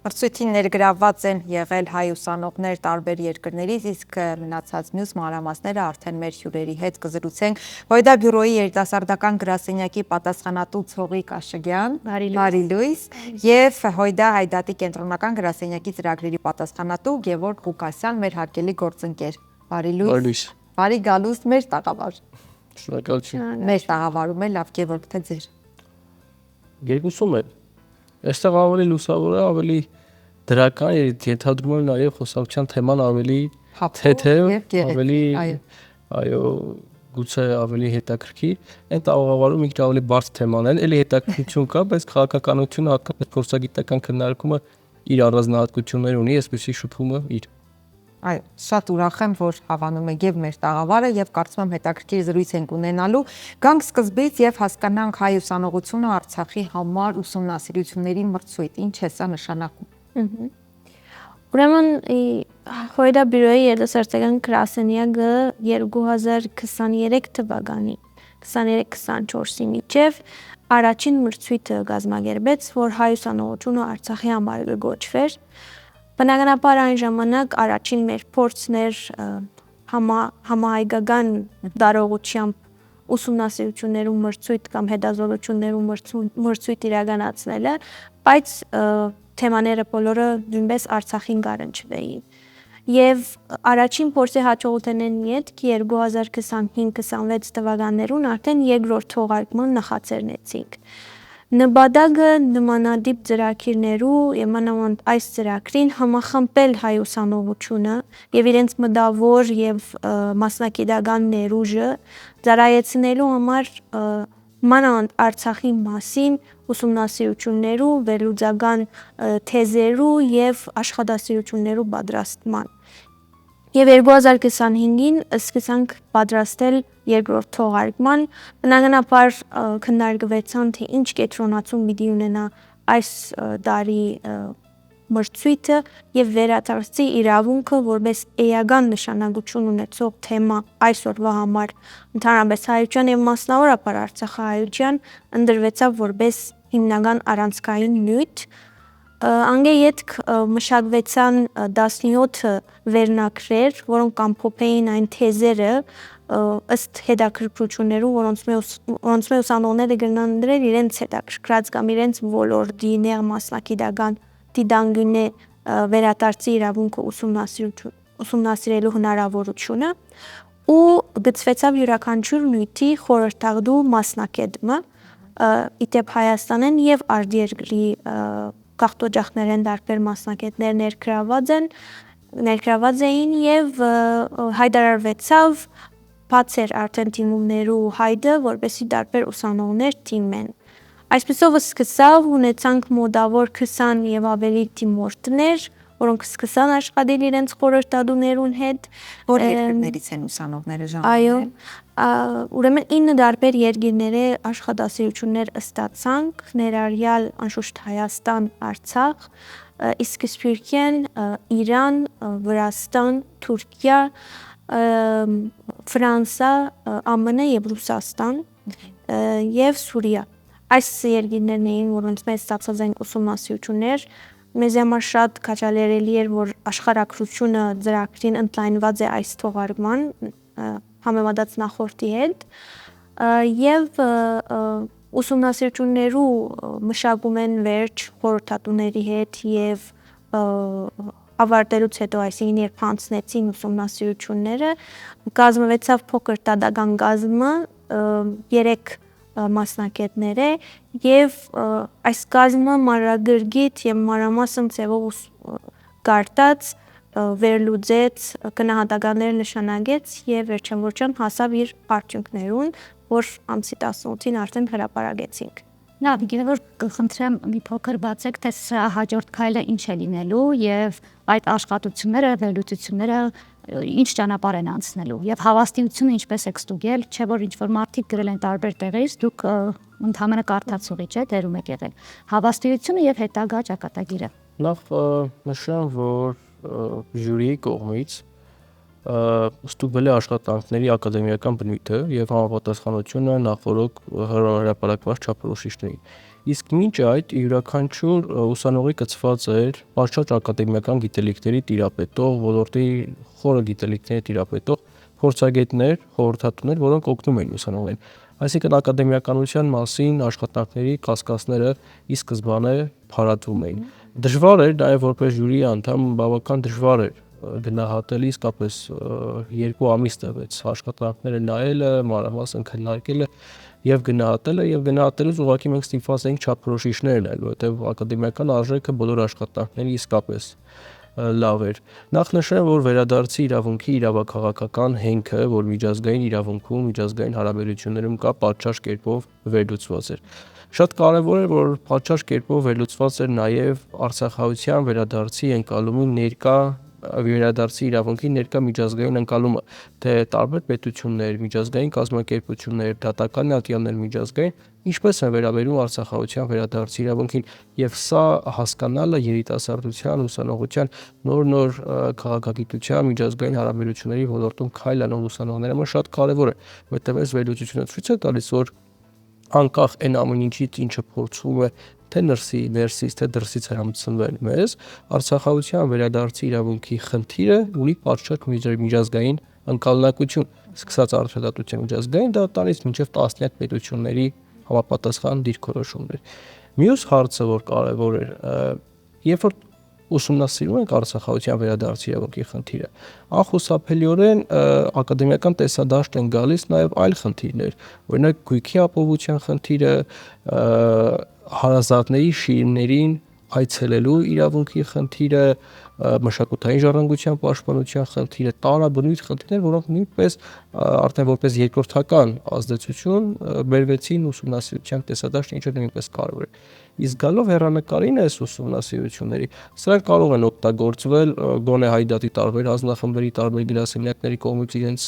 Մրցույթին ներգրավված են եղել հայ ուսանողներ տարբեր երկրներից, իսկ մնացած մյուս մանրամասները արդեն մեր հյուրերի հետ կզրուցենք։ Հոյդա բյուրոյի երիտասարդական գրասենյակի պատասխանատու Ցողիկ Աշգյան, բարի լույս, եւ Հոյդա Հայդատի կենտրոնական գրասենյակի ծրագրերի պատասխանատու Գևորգ Ղուկասյան, մեր հարգելի գործընկեր։ Բարի լույս։ Բարի գալուստ մեր տաղավար։ Շնորհակալություն։ Մեր տաղավարում է լավ Գևորգ, թե ձեր։ Երկուսում է։ Այստեղ ավելի լուսավոր է, ավելի դրական, ենթադրում եմ նաև խոսակցության թեման ավելի թեթև, ավելի այո, գուցե ավելի հետաքրքիր։ Այն տաղավարում ինքն ավելի բարձ թեման են, էլի հետաքրքրություն կա, բայց քաղաքականությունը հատկապես փորձագիտական քննարկումը իր առանձնահատկություններ ունի, այսպեսի շփումը իր։ Այո, շատ ուրախ եմ, որ հավանում եք եւ մեր տաղավարը եւ կարծում եմ հետաքրքիր զրույց ենք ունենալու։ Գանք սկզբից եւ հասկանանք հայ ուսանողությունը Արցախի համար ուսումնասիրությունների մրցույթ։ Ինչ է սա նշանակում։ Ուրեմն Հոյդա բյուրոյի երիտասարդական գրասենյակը 2023 թվականի 23-24-ի միջև առաջին մրցույթը կազմակերպեց, որ հայ ուսանողությունը Արցախի համար կգոչվեր։ Բնականաբար այն ժամանակ առաջին մեր փորձն էր համահայկական դարողությամբ ուսումնասիրություններում մրցույթ կամ հետազոտություններում մրցույթ իրականացնելը, բայց թեմաները բոլորը նույնպես Արցախին կարնչվեին։ Եվ առաջին փորձի հաջողութենեն յետք 2025-26 թվականներուն արդեն երկրորդ թողարկման նախաձեռնեցինք։ Նպատակը նմանատիպ ծրագրերու եւ մանավանդ այս ծրագրին համախմբել հայ ուսանողությունը եւ իրենց մտավոր եւ մասնակիտական ներուժը ծառայեցնելու համար մանավանդ Արցախի մասին ուսումնասիրություններու, վերլուծական թեզերու եւ աշխատասիրություններու պատրաստման։ Եվ 2025-ին սկսանք պատրաստել երկրորդ թողարկման, բնականաբար քննարկվեցան, թե ինչ կենտրոնացում պիտի ունենա այս տարի մրցույթը եւ վերադարձի իրավունքը որպես էական նշանակություն ունեցող թեմա այսօրվա համար ընդհանրապես հայության եւ մասնավորապես արցախահայության ընդրվեցավ որպես հիմնական առանցքային նյութ։ Անգեյետք մշակվեցան 17 վերնակրեր, որոնք ամփոփեին այն թեզերը ըստ հետաքրքրություններու, որոնց մեր ուսանողները գնան դրել իրենց հետաքրքրած կամ իրենց ոլորտի նեղ մասնակիտական դիտանկյունի վերադարձի իրավունքը ուսումնասիրելու հնարավորությունը ու գծվեցավ յուրաքանչյուր նյութի խորհրդաղդու մասնակետումը իդեպ Հայաստանեն եւ արտերկրի գաղթօջախներեն տարբեր մասնակետներ ներգրաված էին եւ հայտարարվեցավ բացեր արդեն թիմումներու հայտը, որպեսզի տարբեր ուսանողներ թիմեն։ Այսպեսով սկսավ ունեցանք մոտավոր 20 եւ ավելի թիմորդներ, որոնք սկսան աշխատել իրենց խորհրդատուներուն հետ։ Որ երկրներից են ուսանողները Այո, ուրեմն 9 տարբեր երկրների աշխատասիրություններ ստացանք, ներառյալ անշուշտ Հայաստան, Արցախ, իսկ Սփյուռքեն, Իրան, Վրաստան, Թուրքիա, Ֆրանսա, ԱՄՆ եւ Ռուսաստան եւ Սուրիա։ Այս երկրներն էին, որոնց մեծ ստացած են ուսումնասիրություններ։ Մեզ համար շատ քաջալերելի էր, որ աշխարհակրթությունը ծրագրին ընդլայնված է այս թողարկման համեմատած նախորդի հետ եւ ուսումնասիրություններու մշակում են վերջ խորհրդատուների հետ եւ ավարտելուց հետո, այսինքն երբ հանձնեցին ուսումնասիրությունները, կազմվեցավ փոքր տադական կազմը 3 մասնակետներ է եւ այս կազմը մանրագրգիծ եւ մանրամասն ձևով կարտած վերլուծեց գնահատականներ նշանակեց եւ վերջնական հասավ իր արդյունքներուն, որ ամսի 18-ին արդեն հրապարակեցինք։ Լավ, Գևորգ, կխնդրեմ մի փոքր բացեք, թե սա հաջորդ քայլը ինչ է լինելու եւ այդ աշխատությունները, վերլուծությունները ինչ ճանապարհ են անցնելու եւ հավաստիությունը ինչպես է ստուգել, չէ՞ որ ինչ որ մարդիկ գրել են տարբեր տեղերից, դուք ընդհանրապես կարդացողի չէ, դերում եք եղել։ Հավաստիությունը եւ հետագա ճակատագիրը։ Նախ նշեմ, որ ժյուրիի կողմից ստուգվել է աշխատանքների ակադեմիական բնույթը եւ համապատասխանությունը նախորդ հրապարակված չափորոշիչների։ Իսկ մինչ այդ յուրաքանչյուր ուսանողի կցված էր պատշաճ ակադեմիական գիտելիքների տիրապետող, ոլորտի խորը գիտելիքների տիրապետող փորձագետներ, խորհրդատուներ, որոնք օգնում էին ուսանողներին։ Այսինքն ակադեմիականության մասին աշխատանքների կասկածները ի սկզբանե փարատվում էին։ Դժվար էր նաև որպես ժյուրի անդամ բավական դժվար էր գնահատել իսկապես 2 ամիս տևեց աշխատանքները նայելը, մանրամասն քննարկելը եւ գնահատելուց ուղղակի մենք ստիպված էինք չափորոշիչներ նայել, որովհետեւ ակադեմիական արժեքը բոլոր աշխատանքների իսկապես լավ էր։ Նախ նշեմ, որ վերադարձի իրավունքի իրավաքաղաքական հենքը, որ միջազգային իրավունքում, միջազգային հարաբերություններում կա, պատշաճ կերպով վերլուծված էր։ Շատ կարևոր է, որ պատշաճ կերպով վերլուծված էր նաև Արցախահայության վերադարձի ընկալումի ներկա վերադարձի իրավունքի ներկա միջազգային ընկալումը, թե տարբեր պետություններ, միջազգային կազմակերպություններ, դատական ատյաններ միջազգային ինչպես են վերաբերում Արցախահայության վերադարձի իրավունքին, եւ սա հասկանալը երիտասարդության, ուսանողության նոր քաղաքագիտության, միջազգային հարաբերությունների ոլորտում քայլ անող ուսանողների համար շատ կարևոր է, որտեղ այս վերլուծությունը ցույց է տալիս, որ անկախ այն ամեն ինչից, ինչը փորձում է թե ներսից, թե դրսից համցնվել մեզ, Արցախահայության վերադարձի իրավունքի խնդիրը ունի պատշաճ միջազգային ընկալնակություն, սկսած արդյունավետության միջազգային դատարանից մինչև տասնյակ պետությունների համապատասխան դիրքորոշումներ։ Մյուս հարցը, որ կարևոր էր, երբ որ ուսումնասիրում ենք Արցախահայության վերադարձի իրավունքի խնդիրը, անխուսափելիորեն ակադեմիական տեսադաշտ են գալիս նաև այլ խնդիրներ, օրինակ գույքի ապահովության խնդիրը, հարազատների շիրիմներին այցելելու իրավունքի խնդիրը, մշակութային ժառանգության պաշտպանության խնդիրը, տարաբնույթ խնդիրներ, որոնք նույնպես արդեն որպես երկրորդական ազդեցություն բերվեցին ուսումնասիրության տեսադաշտը, ինչը նույնպես կարևոր է։ Իսկ գալով հեռանկարին այս ուսումնասիրությունների, սրանք կարող են օգտագործվել գոնե հայ դատի տարբեր հանձնախմբերի, տարբեր գրասենյակների կողմից իրենց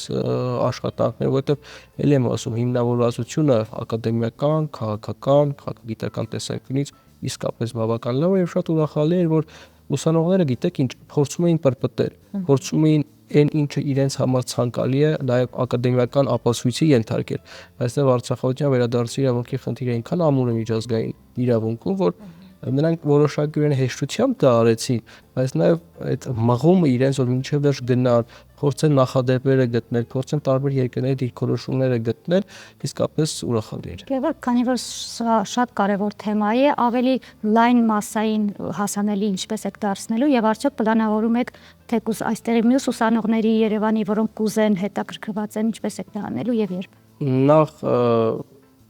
աշխատանքներ, որովհետև ելի եմ ասում, հիմնավորվածությունը ակադեմիական, քաղաքական, քաղաքագիտական տեսանկյունից իսկապես բավական լավ է եւ շատ ուրախալի է, որ ուսանողները գիտեք ինչ փորձում էին պրպտել, փորձում էին այն ինչը իրենց համար ցանկալի է նաև ակադեմիական ապացույցի ենթարկել, այսինքն Արցախահայության վերադարձի իրավունքի խնդիրը այնքան ամուր է միջազգային իրավունքում, որ նրանք որոշակիորեն հեշտությամբ դա արեցին, բայց նաև այդ մղումը իրենց որ մինչև վերջ գնան, փորձեն նախադեպերը գտնել, փորձեն տարբեր երկրների դիրքորոշումները գտնել, իսկապես ուրախալի էր։ Գևորգ, քանի որ սա շատ կարևոր թեմա է, ավելի լայն մասային հասանելի ինչպես եք դարձնելու եւ արդյոք պլանավորում եք թեկուզ այստեղի մյուս ուսանողների Երևանի, որոնք կուզեն հետաքրքրված են, ինչպես եք դա անելու եւ երբ։ Նախ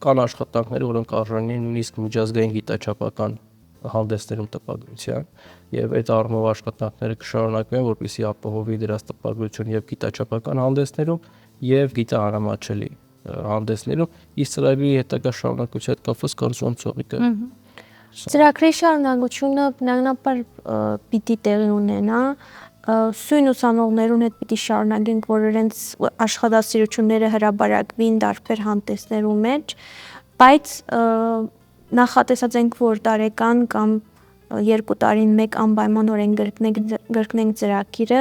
կան աշխատանքներ, որոնք արժանի են նույնիսկ միջազգային գիտաչափական հանդեսներում տպագրության եւ այդ առումով աշխատանքները կշարունակվեն, որպեսզի ապահովի դրանց տպագրություն եւ գիտաչափական հանդեսներում եւ գիտահանրամատչելի հանդեսներում, իսկ ծրագրի հետագա շարունակության հետ կապված կարծում եմ ծողիկը։ Ծրագրի շարունակությունը բնականաբար պիտի տեղի ունենա, սույն ուսանողներուն հետ պիտի շարունակենք, որ իրենց աշխատասիրությունները հրաբարակվին տարբեր հանդեսներու մեջ, բայց նախատեսած ենք, որ տարեկան կամ 2 տարին մեկ անպայմանորեն գրկնենք ծրագիրը,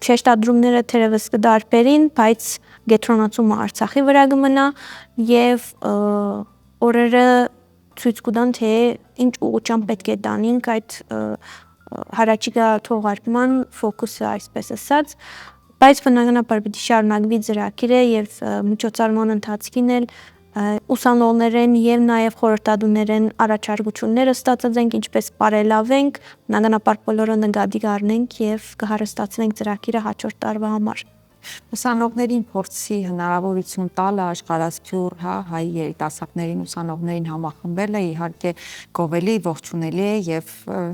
շեշտադրումները թերևս կդարբերին, բայց գետրոնացումը Արցախի վրա կմնա եւ օրերը ցույց կտան, թե ինչ ուղղությամբ պետք է տանենք այդ հարաճիգա թողարկման ֆոկուսը, այսպես ասած, բայց բնականաբար պիտի շարունակվի ծրագիրը եւ միջոցառման ընթացքին էլ ուսանողներեն եւ նաեւ խորհրդատուներեն առաջարկությունները ստացած ենք, ինչպես բարելավենք, բնականաբար բոլորը նկատի կառնենք եւ կհարստացնենք ծրագիրը հաջորդ տարվա համար։ Ուսանողներին փորձի հնարավորություն տալը աշխարհասփյուր, հայ երիտասարդներին, ուսանողներին համախմբելը իհարկե գովելի, ողջունելի է եւ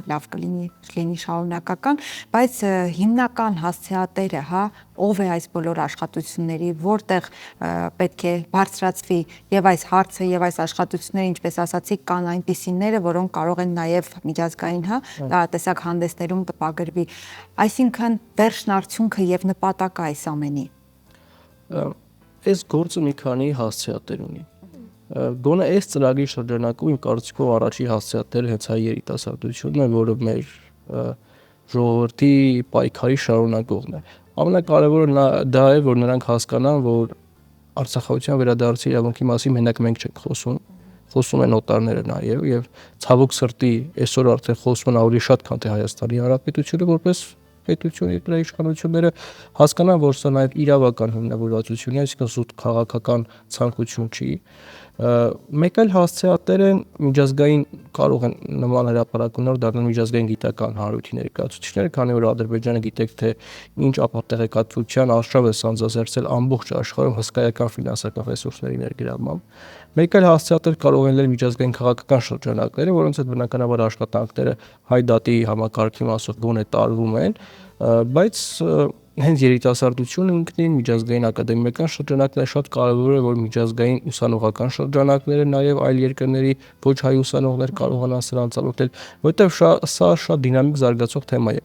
լավ կլինի շարունակական, բայց հիմնական հասցեատերը, ով է այս բոլոր աշխատությունների, որտեղ պետք է բարձրացվի եւ այս հարցը եւ այս աշխատությունները, ինչպես ասացիք, կան այնպիսիները, որոնք կարող են նաեւ միջազգային, տեսակ հանդեսներում տպագրվի, այսինքն վերջն արդյունքը եւ նպատակը այս ամենի։ Այս գործը մի քանի հասցեատեր ունի։ Գոնե այս ծրագրի շրջանակում իմ կարծիքով առաջի հասցեատերը հենց հայ երիտասարդությունն է, որը մեր ժողովրդի պայքարի շարունակողն է։ ամենակարևորը դա է, որ նրանք հասկանան, որ Արցախահայության վերադարձի իրավունքի մասին մենակ մենք չենք խոսում են օտարները նաև եւ ցավոք սրտի այսօր արդեն խոսում են ավելի շատ քան թե Հայաստանի Հանրապետությունը որպես պետություն իր իշխանությունները հասկանան, որ սա նաև իրավական հիմնավորվածություն է, այսինքն զուտ քաղաքական ցանկություն չի։ Մեկ այլ հասցեատեր են միջազգային կարող են նման հրապարակումներ դառնալ միջազգային գիտական հանրույթի ներկայացուցիչները, քանի որ Ադրբեջանը գիտեք թե ինչ ապատեղեկատվության արշավ է սանձազերծել ամբողջ աշխարհում հսկայական ֆինանսական ռեսուրսների ներգրավմամբ։ Մեկ այլ հասցեատեր կարող են լինել միջազգային քաղաքական շրջանակները, որոնց հետ բնականաբար աշխատանքները հայ դատի համակարգի մասով գոնե տարվում են, բայց հենց երիտասարդությունը ինքնին միջազգային ակադեմիական շրջանակները շատ կարևոր է, որ միջազգային ուսանողական շրջանակները նաև այլ երկրների ոչ հայ ուսանողներ կարողանան սրանց ծանոթել, որովհետև սա շատ դինամիկ զարգացող թեմա է։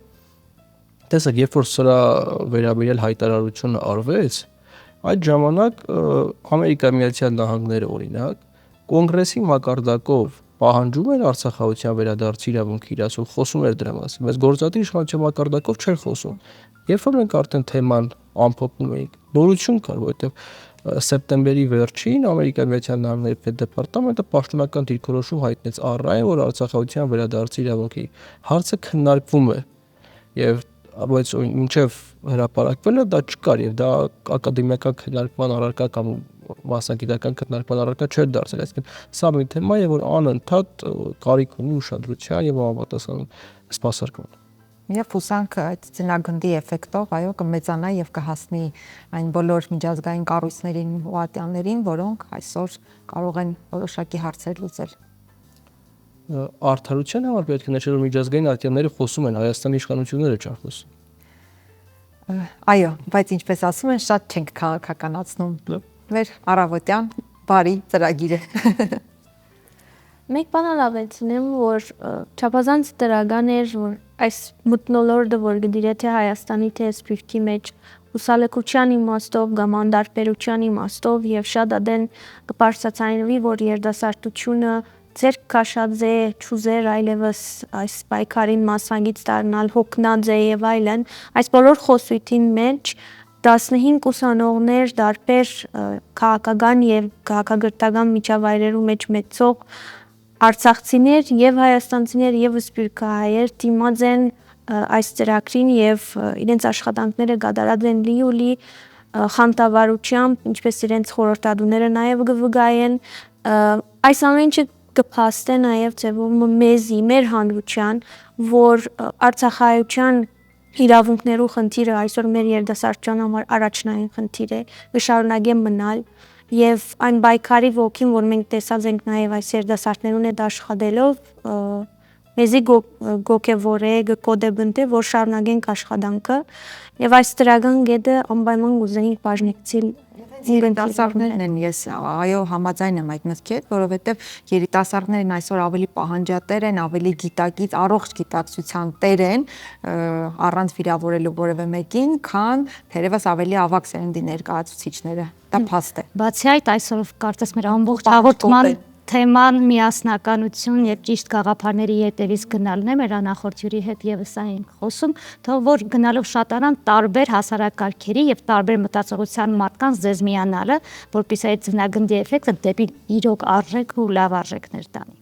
Տեսեք, երբ որ սրա վերաբերյալ հայտարարությունը արվեց, այդ ժամանակ Ամերիկայի Միացյալ Նահանգները օրինակ կոնգրեսի մակարդակով պահանջում էր Արցախահայության վերադարձի իրավունքի իրացում, խոսում էր դրա մասին, բայց գործադիր իշխանության մակարդակով չէր խոսում։ Երբ որ մենք արդեն թեման ամփոփում էինք, նորություն կար, որովհետև սեպտեմբերի վերջին Ամերիկայի Միացյալ Նահանգների պետդեպարտամենտը պաշտոնական դիրքորոշում հայտնեց առայն, որ Արցախահայության վերադարձի իրավունքի հարցը քննարկվում է եւ բայց մինչև հրապարակվելը դա չկար եւ դա ակադեմիական քննարկման առարկա կամ մասնագիտական քննարկման առարկա չէր դարձել, այսինքն սա մի թեմա է, որ անընդհատ կարիք ունի ուշադրության եւ համապատասխան սպասարկման։ Եվ հուսանք այդ ծնագնդի էֆեկտով այո կմեծանա եւ կհասնի այն բոլոր միջազգային կառույցներին ու ատյաններին, որոնք այսօր կարող են որոշակի հարցեր լուծել։ Արդարության համար պետք է նշել, որ միջազգային ատյանները խոսում են, Հայաստանի իշխանությունները չեն խոսում։ Այո, բայց ինչպես ասում են, շատ չենք քաղաքականացնում։ Մեր առավոտյան բարի ծրագիրը։ Մեկ բան ավելցնեմ, որ չափազանց դրական էր, որ այս մթնոլորտը, որ գիտի թե Հայաստանի թե սպիրտի մեջ ուսալեկության իմաստով կամ անդարբերության իմաստով եւ շատ ադեն կպարծացանվի, որ երդասարտությունը ձեր քաշած է, ճուզեր այլևս այս պայքարին մասնակից դառնալ, հոգնած է եւ այլն, այս բոլոր խոսույթին մեջ 15 ուսանողներ դարբեր քաղաքական եւ քաղաքագրթական միջավայրերում մեջ մեծող արցախցիներ եւ հայաստանցիներ եւ սպիրկահայեր դիմաց են այս ծրագրին եւ իրենց աշխատանքները կատարած են լի խանդավառությամբ, ինչպես իրենց խորհրդատուները նաեւ կվգայեն, այս ամեն ինչը կփաստե նաեւ ձևով մեզի, մեր հանրության, որ արցախահայության իրավունքներու խնդիրը այսօր մեր երդասարտության համար առաջնային խնդիր է, կշարունակե մնալ եւ այն բայկարի ոգին, որ մենք տեսած ենք նաեւ այս երդասարտներուն հետ աշխատելով, մեզի գոկեվոր է, գկոդեբնտե, որ շարունակենք աշխատանքը եւ այս դրական գեդը անպայման կուզեինք բաժնեկցիլ երիտասարդներն են, ես այո համաձայն եմ այդ մտքի հետ, որովհետև երիտասարդներն այսօր ավելի պահանջատեր են, ավելի գիտակից, առողջ գիտակցության տեր են, առանց վիրավորելու որևէ մեկին, քան թերևս ավելի ավագ սերնդի ներկայացուցիչները։ Դա փաստ է։ Բացի այդ, այսօր կարծես մեր ամբողջ հաղորդման թեման միասնականություն եւ ճիշտ գաղափարների ետևից գնալն է, մեր անախորդ հյուրի հետ եւս այն ենք խոսում, թող որ գնալով շատանան տարբեր հասարակարգերի եւ տարբեր մտածողության մարդկանց ձեզ միանալը, որպեսզի այդ ծնագնդի էֆեկտը դեպի իրոք արժեք ու լավ արժեքներ տանի։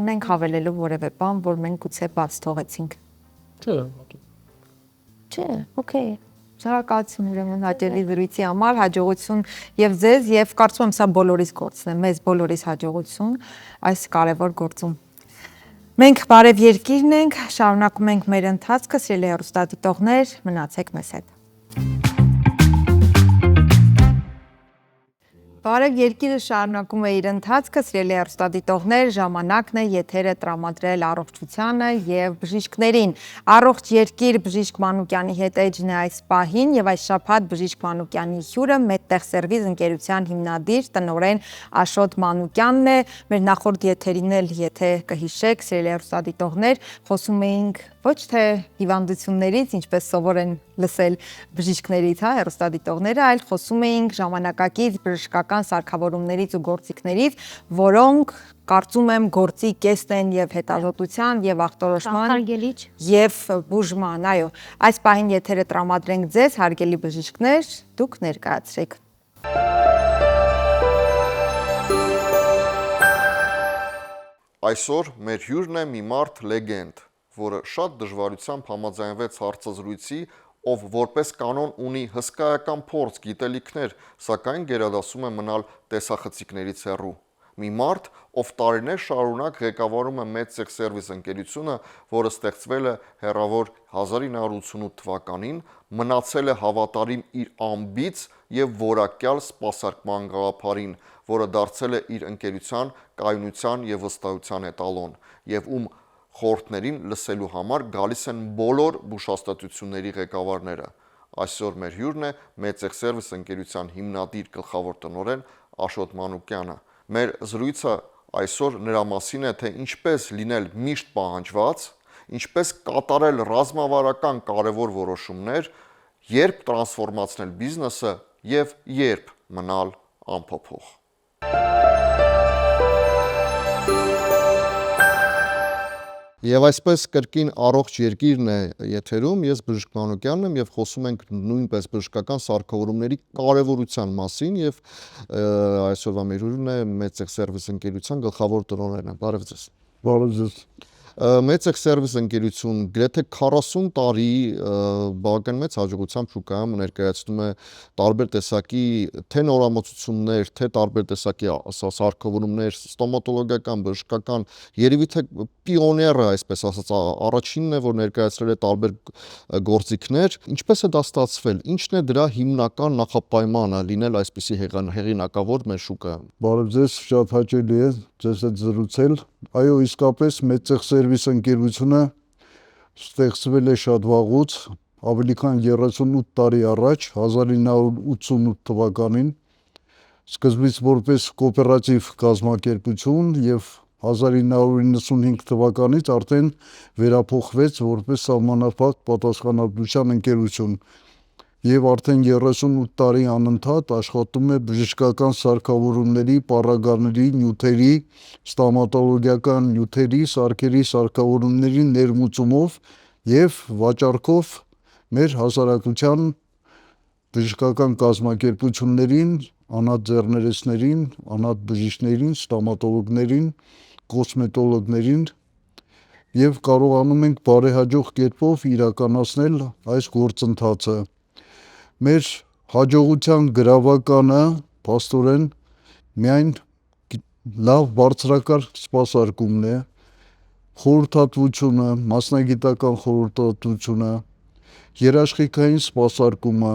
Ունենք հավելելու որևէ բան, որ մենք գուցե բաց թողեցինք։ Չէ, օքեյ։ Շնորհակալություն ուրեմն հաջողի զրույցի համար, հաջողություն եւ ձեզ եւ կարծում եմ սա բոլորիս գործն է, մեզ բոլորիս հաջողություն այս կարևոր գործում։ Մենք բարև երկիրն ենք, շարունակում ենք մեր ընթացքը, սիրելի հեռուստադիտողներ, մնացեք մեզ հետ։ Բարև երկիրը շարունակում է իր ընթացքը, սիրելի հեռուստադիտողներ, ժամանակն է եթերը տրամադրել առողջությանը եւ բժիշկներին։ Առողջ երկիր Բժիշկ Մանուկյանի հետ էջն է այս պահին եւ այս շաբաթ Բժիշկ Մանուկյանի հյուրը Medtech Service ընկերության հիմնադիր տնօրեն Աշոտ Մանուկյանն է։ Մեր նախորդ եթերին էլ եթե կհիշեք, սիրելի հեռուստադիտողներ, խոսում էինք ոչ թե հիվանդություններից, ինչպես սովոր են լսել բժիշկներից, հեռուստադիտողները, այլ խոսում էինք ժամանակակից բժշկական սարքավորումներից ու գործիքներից, որոնք կարծում եմ գործի կեստ են եւ հետազոտության եւ ախտորոշման Կանխարգելիչ։ եւ բուժման, այո։ Այս պահին եթերը տրամադրենք ձեզ, հարգելի բժիշկներ, դուք ներկայացրեք։ Այսօր մեր հյուրն է մի մարդ լեգենդ, որը շատ դժվարությամբ համաձայնվեց հարցազրույցի, ով որպես կանոն ունի հսկայական փորձ, գիտելիքներ, սակայն գերադասում է մնալ տեսախցիկներից հեռու։ Մի մարդ, ով տարիներ շարունակ ղեկավարում է MedTech-Service ընկերությունը, որը ստեղծվել է հեռավոր 1988 թվականին, մնացել է հավատարիմ իր ամբից եւ որակյալ սպասարկման գաղափարին, որը դարձել է իր ընկերության կայունության եւ վստահության էտալոն, եւ ում խորհուրդներին լսելու համար գալիս են բոլոր բուժհաստատությունների ղեկավարները։ Այսօր մեր հյուրն է MedTech-Service ընկերության հիմնադիր գլխավոր տնօրեն Աշոտ Մանուկյանը։ Մեր զրույցը այսօր նրա մասին է, թե ինչպես լինել միշտ պահանջված, ինչպես կատարել ռազմավարական կարևոր որոշումներ, երբ տրանսֆորմացնել բիզնեսը եւ երբ մնալ անփոփոխ։ Եվ այսպես կրկին առողջ երկիրն է եթերում, ես բժիշկ Մանուկյանն եմ եւ խոսում ենք նույնպես բժշկական սարքավորումների կարեւորության մասին եւ այսօրվա մեր հյուրն է MedTech-Service ընկերության գլխավոր տնօրենը։ Բարև ձեզ։ Բարև ձեզ։ MedTech-Service ընկերություն գրեթե 40 տարի բավական մեծ հաջողությամբ շուկայում ներկայացնում է տարբեր տեսակի թե նորամուծություններ, թե տարբեր տեսակի սարքավորումներ, ստոմատոլոգիական, բժշկական, երևի թե պիոները, այսպես ասած, առաջինն է, որ ներկայացրել է տարբեր գործիքներ։ Ինչպես է դա ստացվել։ Ինչն է դրա հիմնական նախապայմանը լինել այսպիսի հեղինակավոր մեր շուկայում։ Բարև ձեզ, շատ հաճելի է ձեզ հետ զրուցել։ Այո, իսկապես MedTech-Service ընկերությունը ստեղծվել է շատ վաղուց, ավելի քան 38 տարի առաջ, 1988 թվականին, սկզբից որպես կոոպերատիվ կազմակերպություն եւ 1995 թվականից արդեն վերափոխվեց որպես սահմանափակ պատասխանատվության ընկերություն եւ արդեն 38 տարի անընդհատ աշխատում է բժշկական սարքավորումների, պարագաների, նյութերի, ստոմատոլոգիական նյութերի, սարքերի, սարքավորումների ներմուծումով եւ վաճառքով մեր հասարակության բժշկական կազմակերպություններին, անհատ ձեռներեցներին, անհատ բժիշկներին, ստոմատոլոգներին, կոսմետոլոգներին եւ կարողանում ենք բարեհաջող կերպով իրականացնել այս գործընթացը։ Մեր հաջողության գրավականը փաստորեն միայն լավ բարձրակարգ սպասարկումն է, խորհրդատվությունը, մասնագիտական խորհրդատվությունը, երաշխիքային սպասարկումը,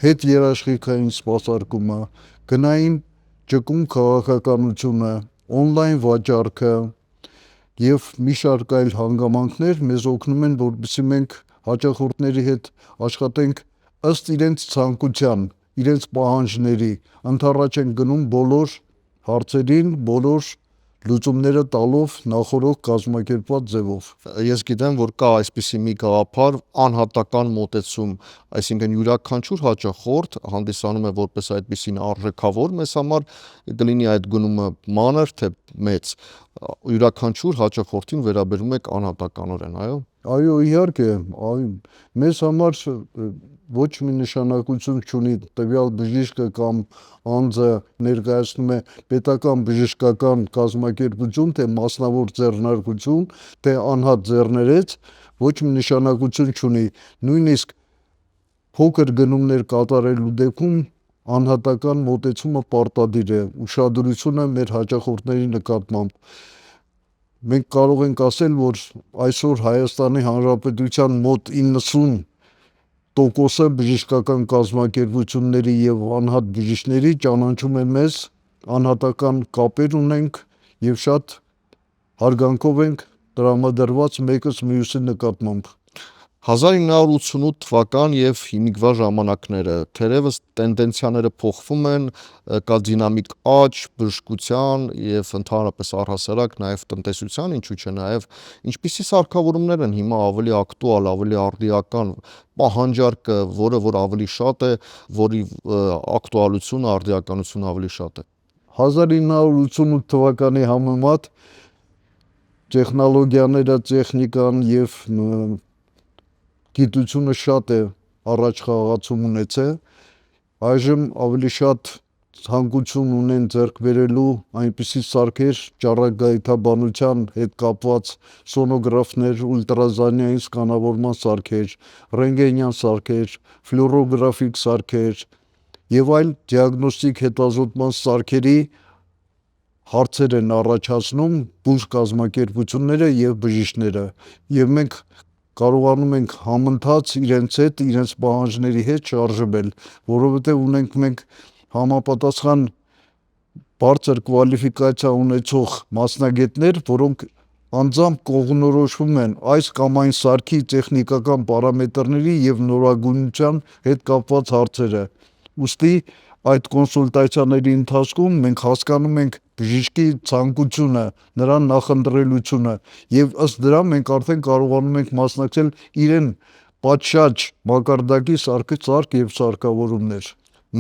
հետ երաշխիքային սպասարկումը, գնային ճկուն քաղաքականությունը, on-line վաճառքը եւ մի շարք այլ հանգամանքներ մեզ օգնում են, որպեսզի մենք հաճախորդների հետ աշխատենք ըստ իրենց ցանկության, իրենց պահանջների, ընդառաջ են գնում բոլոր հարցերին, բոլոր լուծումները տալով նախորդ կազմակերպված ձևով։ Ես գիտեմ, որ կա այսպիսի մի գաղափար, անհատական մոտեցում, այսինքն յուրաքանչյուր հաճախորդ հանդիսանում է որպես այդպիսին արժեքավոր, մեզ համար կլինի այդ գնումը մանր թե մեծ, յուրաքանչյուր հաճախորդին վերաբերում եք անհատականորեն, այո։ Այո, իհարկե, մեզ համար ոչ մի նշանակություն չունի տվյալ բժիշկը կամ անձը ներկայացնում է պետական բժշկական կազմակերպություն, թե մասնավոր ձեռնարկություն, թե անհատ ձեռներեց, ոչ մի նշանակություն չունի։ Նույնիսկ փոքր գնումներ կատարելու դեպքում անհատական մոտեցումը պարտադիր է, ուշադրությունը մեր հաճախորդների նկատմամբ։ Մենք կարող ենք ասել, որ այսօր Հայաստանի Հանրապետության մոտ 90% բժշկական կազմակերպությունների եւ անհատ բժիշկների ճանաչում է մեզ, անհատական կապեր ունենք եւ շատ հարգանքով ենք տրամադրված մեկս մյուսի նկատմամբ։ 1988 թվական եւ հիմիկվա ժամանակները թերևս տենդենցիաները փոխվում են, կա դինամիկ աճ, բժշկության եւ ընդհանրապես առհասարակ նաեւ տնտեսության, ինչու՞ չէ նաեւ ինչպիսի սարքավորումներ են հիմա ավելի ակտուալ, ավելի արդիական պահանջարկը, որը որ ավելի շատ է, որի ակտուալությունը, արդիականությունը ավելի շատ է։ 1988 թվականի համեմատ տեխնոլոգիաները, տեխնիկան եւ գիտությունը շատ է առաջ խաղացում ունեցել, այժմ ավելի շատ ցանկություն ունեն ձեռք բերելու այնպիսի սարքեր, ճառագայթաբանության հետ կապված սոնոգրաֆներ, ուլտրազանյային սկանավորման սարքեր, ռենտգենյան սարքեր, ֆլուորոգրաֆիկ սարքեր եւ այլ դիագնոստիկ հետազոտման սարքերի հարցեր են առաջացնում բուժ կազմակերպությունները եւ բժիշկները եւ մենք կարողանում ենք համընթաց իրենց հետ, իրենց պահանջների հետ շարժվել, որովհետև ունենք մենք համապատասխան բարձր կվալիֆիկացիա ունեցող մասնագետներ, որոնք անձամբ կողմնորոշվում են այս կամ այն սարքի տեխնիկական պարամետրների եւ նորագույնության հետ կապված հարցերը։ Ուստի այդ կոնսուլտացիաների ընթացքում մենք հասկանում ենք բժիշկի ցանկությունը, նրան նախընտրելությունը եւ ըստ դրա մենք արդեն կարողանում ենք մասնակցել իրեն պատշաճ մակարդակի սարք եւ սարքավորումներ։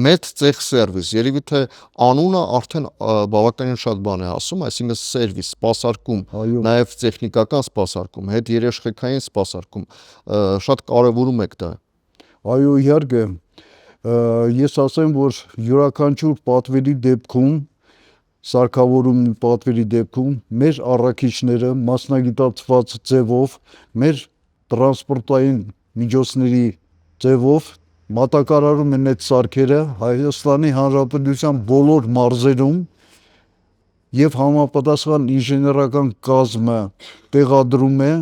Մեծ ցեխ սերվիս, երևի թե անունը արդեն բավականին շատ բան է ասում, այսինքն սերվիս, սպասարկում, նաև տեխնիկական սպասարկում, հետ երեխեքային սպասարկում, շատ կարևորում եք դա։ Այո, իհարկե, ես ասեմ, որ յուրաքանչյուր պատվերի դեպքում, սարքավորումի պատվերի դեպքում մեր առաքիչները մասնագիտացված ձևով, մեր տրանսպորտային միջոցների ձևով մատակարարում են այդ սարքերը Հայաստանի Հանրապետության բոլոր մարզերում եւ համապատասխան ինժեներական կազմը տեղադրում է,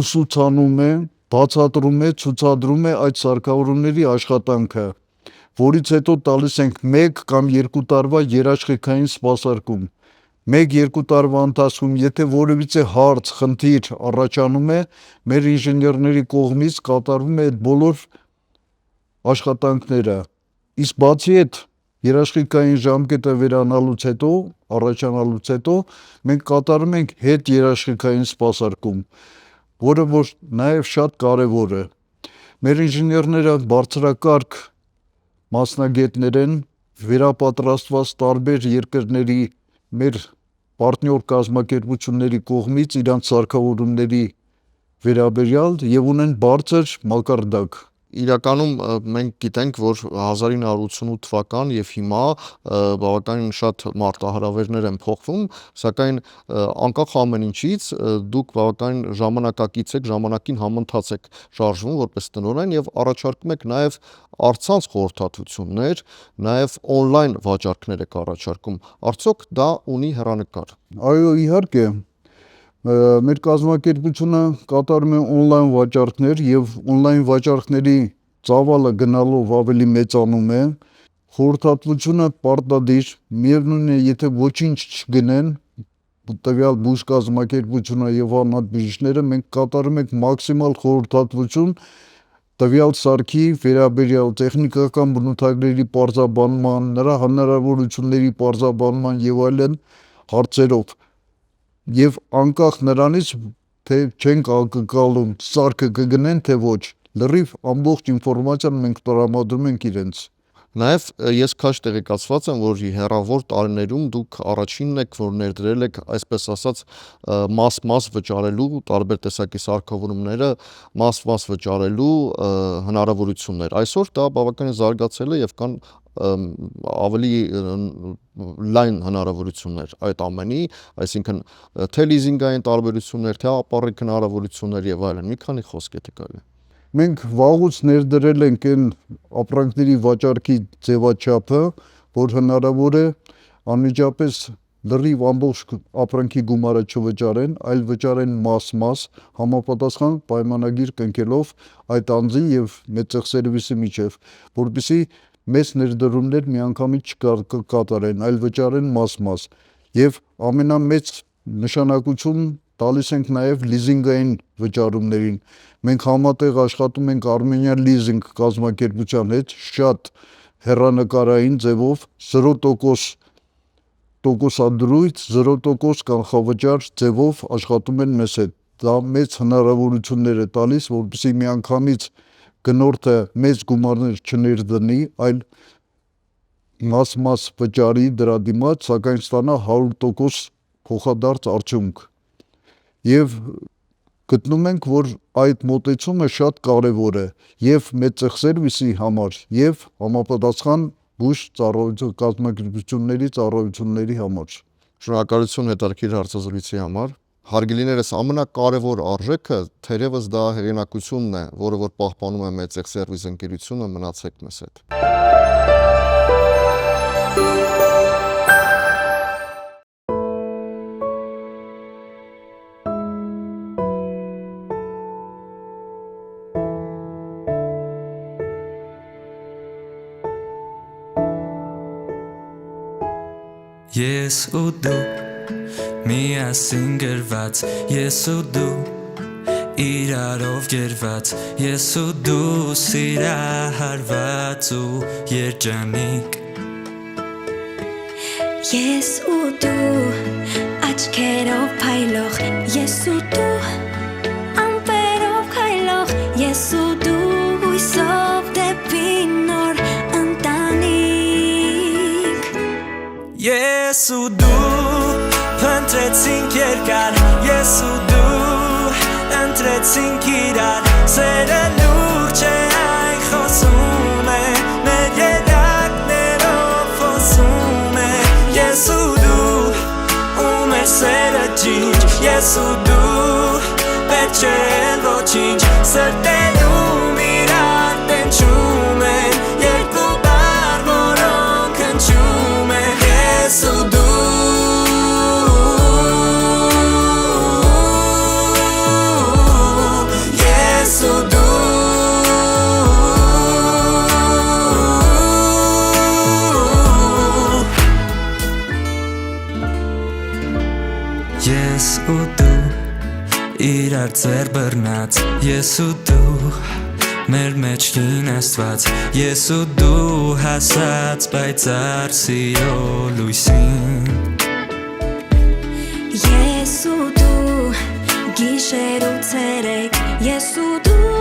ուսուցանում է, բացատրում է, ցուցադրում է այդ սարքավորումների աշխատանքը, որից հետո տալիս ենք 1 կամ 2 տարվա երաշխիքային սպասարկում։ 1-2 տարվա ընթացքում, եթե որևիցե հարց, խնդիր առաջանում է, մեր ինժեներների կողմից կատարվում է այդ բոլոր աշխատանքները։ Իսկ բացի այդ երաշխիքային ժամկետը վերանալուց հետո, առաջանալուց հետո մենք կատարում ենք հետ երաշխիքային սպասարկում, որը որ նաև շատ կարևոր է։ Մեր ինժեներները բարձրակարգ մասնագետներ են, վերապատրաստված տարբեր երկրների մեր պարտնյոր կազմակերպությունների կողմից իրանց սարքավորումների վերաբերյալ եւ ունեն բարձր մակարդակ։ Իրականում մենք գիտենք, որ 1988 թվական եւ հիմա բավականին շատ մարտահրավերներ են փոխվում, սակայն անկախ ամեն ինչից դուք բավականին ժամանակակից եք, ժամանակին համընթաց եք շարժվում որպես տնօրեն եւ առաջարկում եք նաեւ առցանց խորհրդատվություններ, նաեւ on-line վաճառքներ եք առաջարկում։ Արդյոք դա ունի հեռանկար։ Այո, իհարկե։ Մեր կազմակերպությունը կատարում է on-line վաճառքներ եւ on-line վաճառքների ծավալը գնալով ավելի մեծանում է, խորհրդատվությունը պարտադիր, միևնույն է, եթե ոչինչ չգնեն, տվյալ բուժ կազմակերպությունը եւ անհատ բժիշկները մենք կատարում ենք մաքսիմալ խորհրդատվություն տվյալ սարքի վերաբերյալ տեխնիկական բնութագրերի պարզաբանման, նրա հնարավորությունների պարզաբանման եւ այլն հարցերով։ Եվ անկախ նրանից, թե չենք ակնկալում սարքը կգնեն, թե ոչ, լրիվ ամբողջ ինֆորմացիան մենք տրամադրում ենք իրենց։ Նաև ես քաջ տեղեկացված եմ, որ հեռավոր տարիներում դուք առաջինն եք, որ ներդրել եք, այսպես ասած, մաս վճարելու տարբեր տեսակի սարքավորումները, մաս վճարելու հնարավորություններ։ Այսօր դա բավականին զարգացել է եւ կան ավելի լայն հնարավորություններ այդ ամենի, այսինքն թե լիզինգային տարբերություններ, թե ապառիկ հնարավորություններ եւ այլն։ Մի քանի խոսք եթե կարելի։ Մենք վաղուց ներդրել ենք այն ապրանքների վաճառքի ձևաչափը, որ հնարավոր է անմիջապես լրիվ ամբողջ ապրանքի գումարը չվճարեն, այլ վճարեն մաս, համապատասխան պայմանագիր կնքելով այդ անձի եւ մեծեղ սերվիսի միջև, որպեսզի մեծ ներդրումներ միանգամից չկատարեն, այլ վճարեն մաս։ Եվ ամենամեծ նշանակություն տալիս ենք նաև լիզինգային վճարումներին։ Մենք համատեղ աշխատում ենք Armenian Leasing կազմակերպության հետ, շատ հեռանկարային ձևով 0% տոկոսադրույթ 0% կանխավճար ձևով աշխատում են մեզ հետ։ Դա մեծ հնարավորություններ է տալիս, որպեսզի միանգամից գնորդը մեծ գումարներ չներդնի, այլ մաս վճարի դրա դիմաց, սակայն ստանա 100% փոխադարձ արդյունք։ Եվ գտնում ենք, որ այդ մոտեցումը շատ կարևոր է եւ մեծ սերվիսի համար եւ համապատասխան բուժ կազմակերպությունների ծառայությունների համար։ Շնորհակալություն հետաքրքիր հարցազրույցի համար։ Հարգելիներս, ամենակարևոր արժեքը թերևս դա հեղինակությունն է, որը որ պահպանում է մեծ սերվիս ընկերությունը, մնացեք մեզ հետ։ Ես ու դու միասին գրված, ես ու դու իրարով գերված, ես ու դու սիրահարված ու երջանիկ, ես ու դու աչքերով փայլող, ես ու դու ամպերով քայլող, ես ու դու հույսով դեպի նոր ընտանիք, ես ու դու փնտրեցինք երկար, ես ու դու ընտրեցինք իրար, սերը լուրջ է այն խոսում է, մեր երակներով խոսում է, ես ու դու ու մեր սերը ջինջ, ես ու դու պետք չէ ոչինչ, սրտերում իրար տենչում են, երկու բառ, որոնք հնչում են, ես ու դու Ես ու դու իրար ձեր բռնած, ես ու դու մեր մեջքին Աստված, ես ու դու հասած պայծառ սիրո լույսին, ես ու դու գիշեր ու ցերեկ, ես ու դու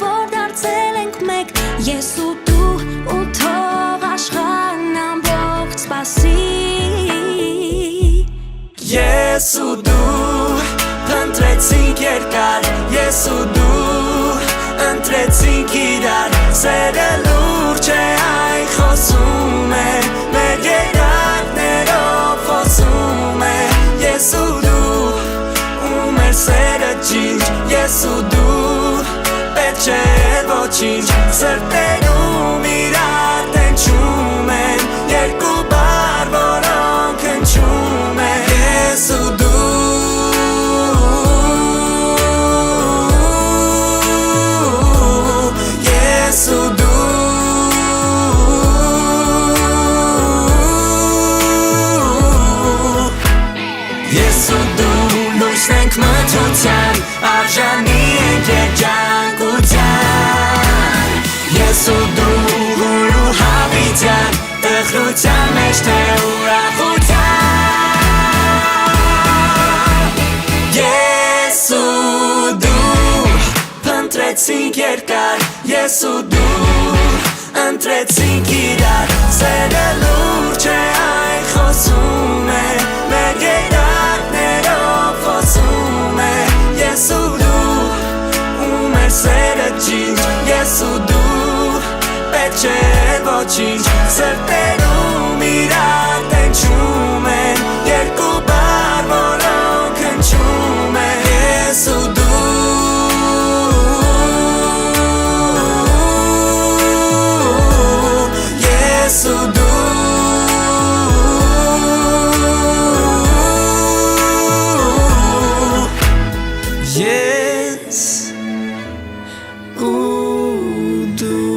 որ դարձել ենք մեկ, ես ու դու ու թող աշխարհն ամբողջ սպասի, ես ու դու փնտրեցինք երկար, ես ու դու ընտրեցինք իրար, սերը լուրջ է այն խոսում է, մեր երակներով խոսում է, ես ու դու ու մեր սերը ջինջ, ես ու դու պետք չէ ոչինչ, սրտերում իրար տենչում են, երկու բառ, որոնք հնչում են, ես ու դու ես ու դու ես ու դու լույսն ենք մթության, արժանի ենք երջանկության, ես ու դու հույր ու հավիտյան, տխրության մեջ թե ուրախության, ես ու դու փնտրեցինք երկար, ես ու դու ընտրեցինք իրար, սերը լուրջ է այն խոսում է, մեր երակներով խոսում է, ես ու դու ու մեր սերը ջինջ, ես ու դու պետք չէ ոչինչ, սրտերում իրար տենչում են, երկու բառ, որոնք հնչում են, ես ու դու ես ու դու ես ու դու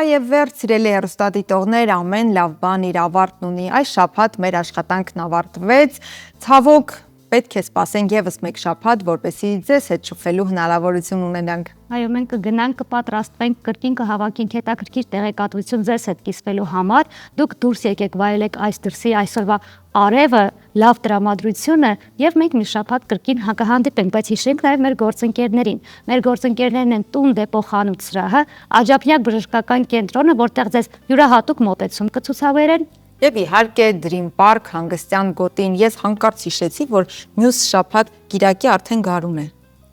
Եվ վերջ սիրելի հեռուստադիտողներ, ամեն լավ բան իր ավարտն ունի։ Այս շաբաթ մեր աշխատանքն ավարտվեց։ Ցավոք, պետք է սպասենք եւս մեկ շաբաթ, որպեսզի ձեզ հետ շփվելու հնարավորություն ունենանք։ Այո, մենք կգնանք, կպատրաստվենք, կրկին կհավաքենք հետաքրքիր տեղեկատվություն ձեզ հետ կիսվելու համար։ Դուք դուրս եկեք վայելեք այս դրսի այսօրվա արևը, լավ տրամադրությունը եւ մենք մի շաբաթ կրկին կհանդիպենք, բայց հիշենք նաեւ մեր գործընկերներին։ Մեր գործընկերներն են Տուն Դեպո խանութ սրահը, Աջափնյակ բժշկական կենտրոնը, որտեղ ձեզ յուրահատուկ մոտեցում կցուցաբերեն։ Եվ իհարկե Dream Park հանգստյան գոտին։ Ես հանկարծ հիշեցի, որ մյուս շաբաթ Կիրակի արդեն գարուն է։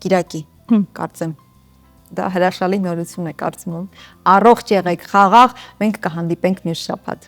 Կիրակի, կարծեմ։ Դա հրաշալի նորություն է, կարծում եմ։ Առողջ եղեք, խաղաղ, մենք կհանդիպենք մյուս շաբաթ։